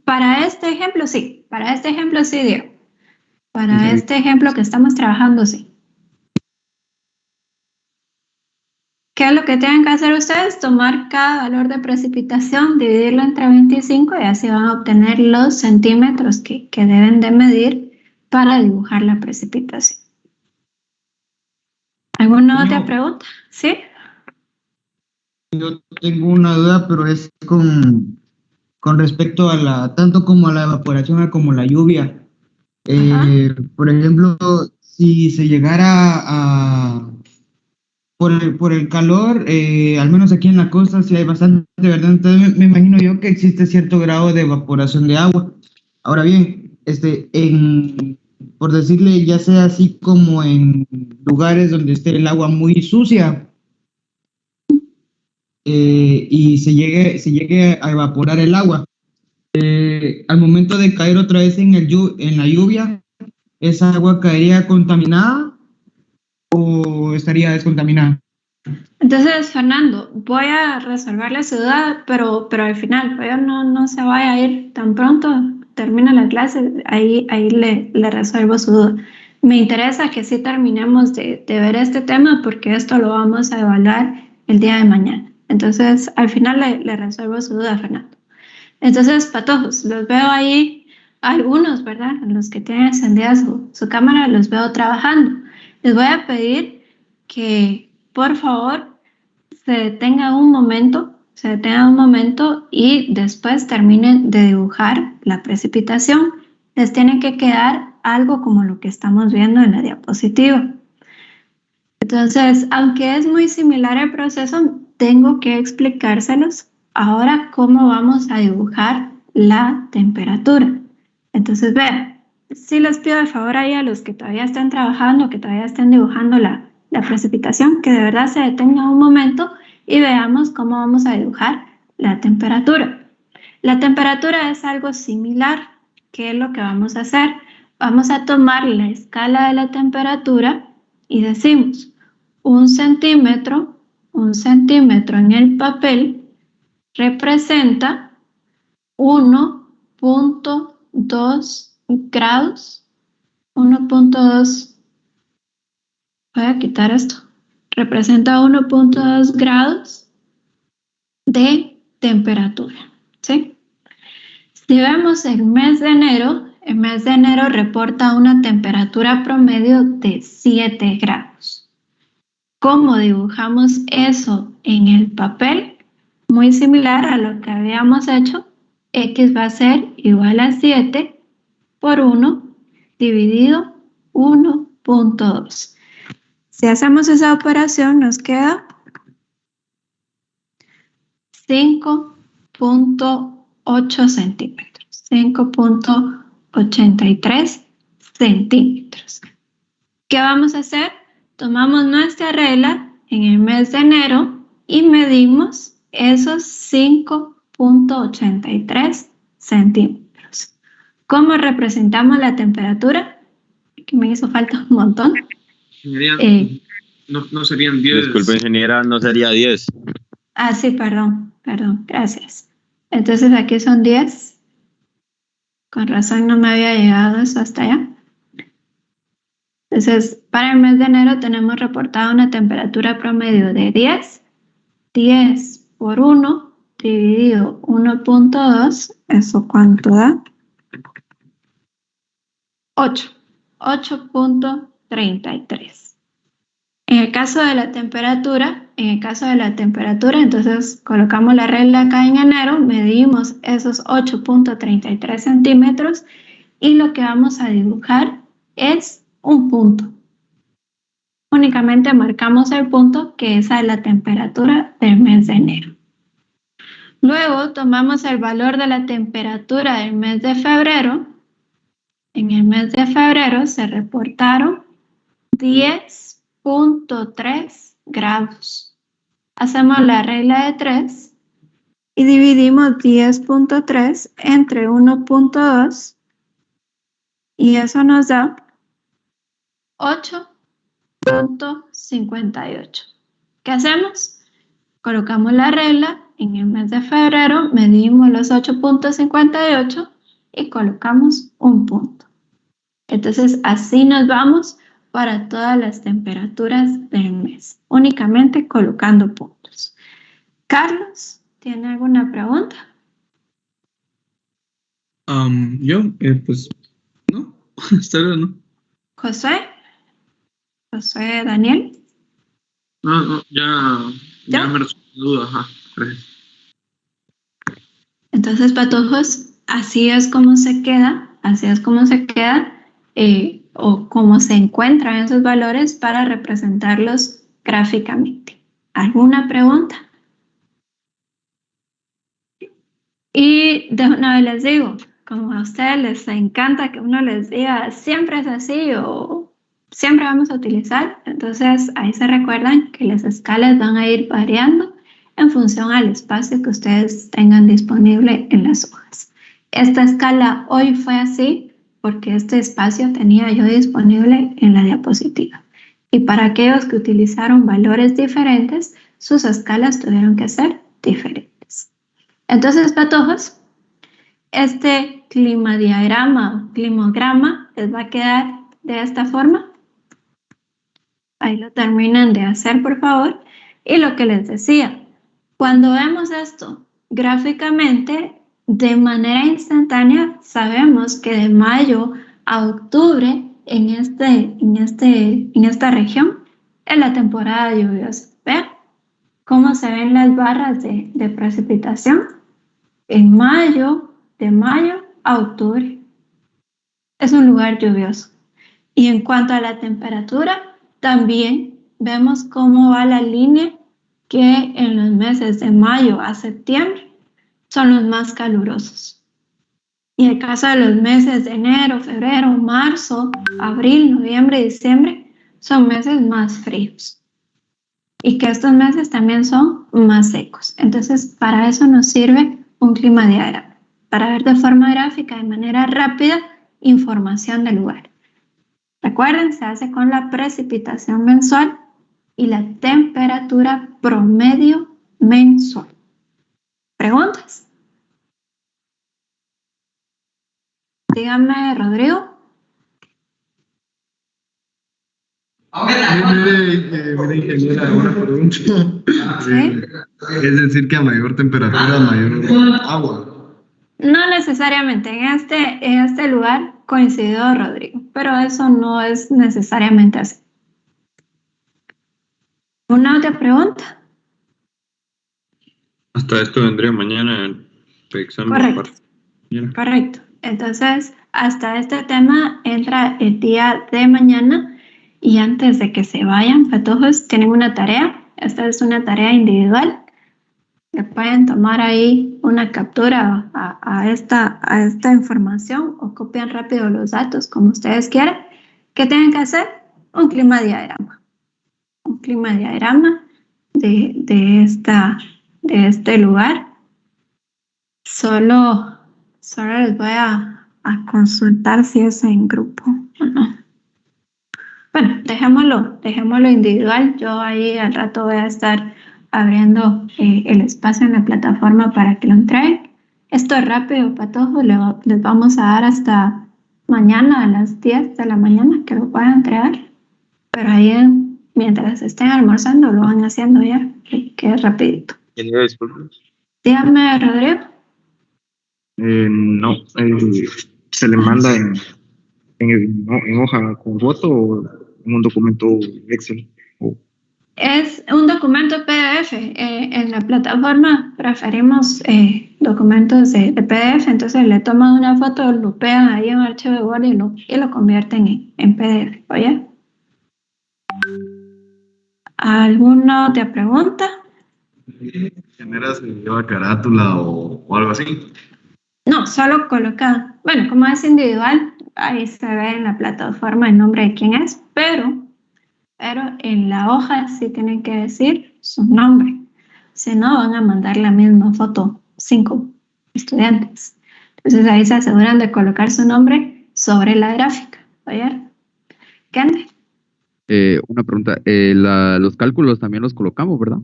Para este ejemplo, sí. Para este ejemplo, sí, Diego. Para este ejemplo que estamos trabajando, sí. ¿Qué es lo que tienen que hacer ustedes? Tomar cada valor de precipitación, dividirlo entre 25 y así van a obtener los centímetros que deben de medir para dibujar la precipitación. ¿Alguna otra pregunta? ¿Sí? Yo tengo una duda, pero es con respecto a tanto como a la evaporación como a la lluvia. Por ejemplo, si se llegara por el calor, al menos aquí en la costa sí hay bastante, ¿verdad? Entonces me imagino yo que existe cierto grado de evaporación de agua. Ahora bien, por decirle, ya sea así como en lugares donde esté el agua muy sucia y se llegue a evaporar el agua, al momento de caer otra vez en la lluvia, ¿esa agua caería contaminada o estaría descontaminada? Entonces, Fernando, voy a resolverle su duda, pero al final, pero no se vaya a ir tan pronto, termina la clase, ahí le resuelvo su duda. Me interesa que sí terminemos de ver este tema porque esto lo vamos a evaluar el día de mañana. Entonces, al final le resuelvo su duda, Fernando. Entonces, patojos, los veo ahí, algunos, ¿verdad? Los que tienen encendida su cámara, los veo trabajando. Les voy a pedir que, por favor, se detengan un momento se detengan un momento y después terminen de dibujar la precipitación. Les tiene que quedar algo como lo que estamos viendo en la diapositiva. Entonces, aunque es muy similar el proceso, tengo que explicárselos ahora cómo vamos a dibujar la temperatura. Entonces, vean, sí les pido de favor ahí a los que todavía estén trabajando, que todavía estén dibujando la precipitación, que de verdad se detengan un momento y veamos cómo vamos a dibujar la temperatura. La temperatura es algo similar. ¿Qué es lo que vamos a hacer? Vamos a tomar la escala de la temperatura y decimos 1 centímetro en el papel representa 1.2 grados. 1.2, voy a quitar esto, representa 1.2 grados de temperatura, ¿sí? Si vemos el mes de enero reporta una temperatura promedio de 7 grados. ¿Cómo dibujamos eso en el papel? Muy similar a lo que habíamos hecho. X va a ser igual a 7 por 1 dividido 1.2. Si hacemos esa operación nos queda 5.8 centímetros. 5.83 centímetros. ¿Qué vamos a hacer? Tomamos nuestra regla en el mes de enero y medimos esos 5.83 centímetros. ¿Cómo representamos la temperatura? Que me hizo falta un montón. No serían 10. Disculpe, ingeniera, no sería 10. Ah, sí, perdón, gracias. Entonces aquí son 10. Con razón no me había llegado eso hasta allá. Entonces, para el mes de enero tenemos reportado una temperatura promedio de 10. 10 por 1 dividido 1.2, ¿eso cuánto da? 8. 8.33. En el caso de la temperatura, entonces colocamos la regla acá en enero, medimos esos 8.33 centímetros y lo que vamos a dibujar es un punto. Únicamente marcamos el punto, que esa es la temperatura del mes de enero. Luego tomamos el valor de la temperatura del mes de febrero. En el mes de febrero se reportaron 10.3 grados. Hacemos la regla de 3 y dividimos 10.3 entre 1.2 y eso nos da 8.58. ¿Qué hacemos? Colocamos la regla en el mes de febrero, medimos los 8.58 y colocamos un punto. Entonces así nos vamos para todas las temperaturas del mes, únicamente colocando puntos. Carlos, ¿tiene alguna pregunta? Pues no, hasta ahora no. Josué, Daniel. No, ya me resolvió la duda, ajá, gracias. Entonces, patojos, así es como se queda, o cómo se encuentran esos valores para representarlos gráficamente. ¿Alguna pregunta? Y de una vez les digo, como a ustedes les encanta que uno les diga siempre es así o siempre vamos a utilizar, entonces ahí se recuerdan que las escalas van a ir variando en función al espacio que ustedes tengan disponible en las hojas. Esta escala hoy fue así porque este espacio tenía yo disponible en la diapositiva. Y para aquellos que utilizaron valores diferentes, sus escalas tuvieron que ser diferentes. Entonces, patojos, este climograma les va a quedar de esta forma. Ahí lo terminan de hacer, por favor. Y lo que les decía, cuando vemos esto gráficamente, de manera instantánea, sabemos que de mayo a octubre en esta región es la temporada lluviosa. ¿Vean? cómo se ven las barras de precipitación en mayo, de mayo a octubre. Es un lugar lluvioso. Y en cuanto a la temperatura, también vemos cómo va la línea que en los meses de mayo a septiembre son los más calurosos. Y en el caso de los meses de enero, febrero, marzo, abril, noviembre y diciembre son meses más fríos. Y que estos meses también son más secos. Entonces, para eso nos sirve un climadiagrama, para ver de forma gráfica, de manera rápida, información del lugar. Recuerden, se hace con la precipitación mensual y la temperatura promedio mensual. ¿Preguntas? Dígame, Rodrigo. Mire, ingeniera, una pregunta. ¿Sí? Es decir, que a mayor temperatura, mayor agua. No necesariamente. En este lugar coincidió Rodrigo, pero eso no es necesariamente así. ¿Una otra pregunta? Hasta esto vendría mañana el examen. Correcto. Correcto. Entonces, hasta este tema entra el día de mañana y antes de que se vayan, patojos, tienen una tarea. Esta es una tarea individual. Le pueden tomar ahí una captura a esta información o copian rápido los datos como ustedes quieran. ¿Qué tienen que hacer? Un climadiagrama. Un climadiagrama de este lugar. Solo les voy a consultar si es en grupo o no. Bueno, dejémoslo individual. Yo ahí al rato voy a estar abriendo el espacio en la plataforma para que lo entreguen. Esto es rápido, patojos. Les vamos a dar hasta mañana a las 10 de la mañana que lo puedan entregar. Pero ahí, mientras estén almorzando, lo van haciendo ya, que es rapidito. Dígame, Rodrigo. No, se le manda en hoja con foto o en un documento Excel. Es un documento PDF. En la plataforma preferimos documentos de PDF, entonces le toman una foto, lo pegan ahí en un archivo de Word y lo convierten en PDF. ¿Oye? ¿Alguna otra pregunta? ¿Genera se lleva carátula o algo así? No, solo coloca, bueno, como es individual, ahí se ve en la plataforma el nombre de quién es, pero en la hoja sí tienen que decir su nombre. Si no, van a mandar la misma foto 5 estudiantes. Entonces ahí se aseguran de colocar su nombre sobre la gráfica. ¿Oye? ¿Qué? Una pregunta, los cálculos también los colocamos, ¿verdad?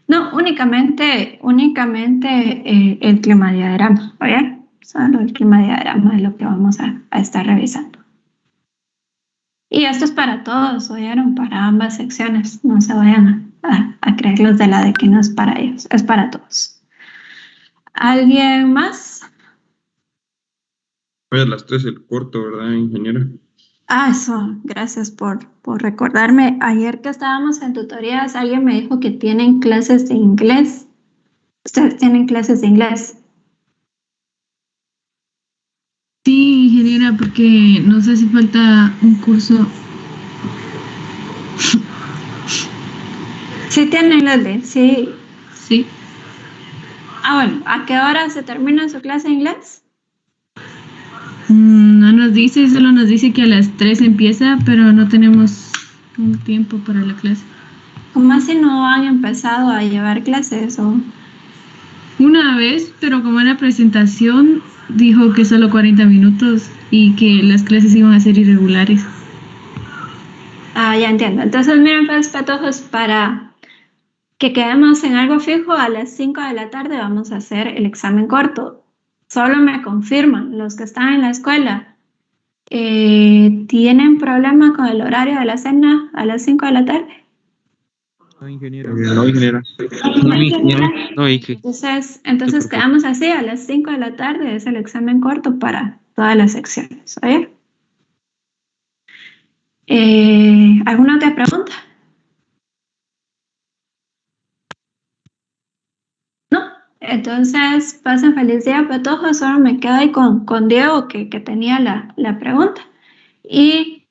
No, únicamente el climadiagrama, ¿oye? Solo el climadiagrama es lo que vamos a estar revisando. Y esto es para todos, ¿oyeron? Para ambas secciones. No se vayan a creerlos de la de que no es para ellos, es para todos. ¿Alguien más? Fue a las 3 el corto, ¿verdad, ingeniera? Eso, gracias por recordarme. Ayer que estábamos en tutorías, alguien me dijo que tienen clases de inglés. ¿Ustedes tienen clases de inglés? Sí, ingeniera, porque nos hace falta un curso. Sí tienen, Leslie, sí. Sí. Bueno, ¿a qué hora se termina su clase de inglés? No nos dice, solo nos dice que a las 3 empieza, pero no tenemos un tiempo para la clase. ¿Cómo así no han empezado a llevar clases o...? Una vez, pero como en la presentación dijo que solo 40 minutos y que las clases iban a ser irregulares. Ya entiendo. Entonces, miren, pues, patojos, para que quedemos en algo fijo, a las 5 de la tarde vamos a hacer el examen corto. Solo me confirman, los que están en la escuela, ¿tienen problema con el horario de la cena a las 5 de la tarde? No, ingeniera. No, ingeniera. No, Entonces quedamos así, a las 5 de la tarde es el examen corto para todas las secciones. ¿Oye? ¿Alguna otra pregunta? Entonces, pasen feliz día para todos. Solo me quedo ahí con Diego, que tenía la pregunta. Y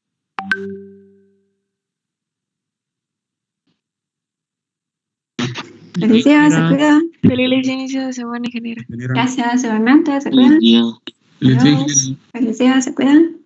feliz día, se cuidan. Feliz inicio de semana, ingeniera. Gracias, igualmente, se cuidan. Feliz día. Adiós. Feliz día, se cuidan.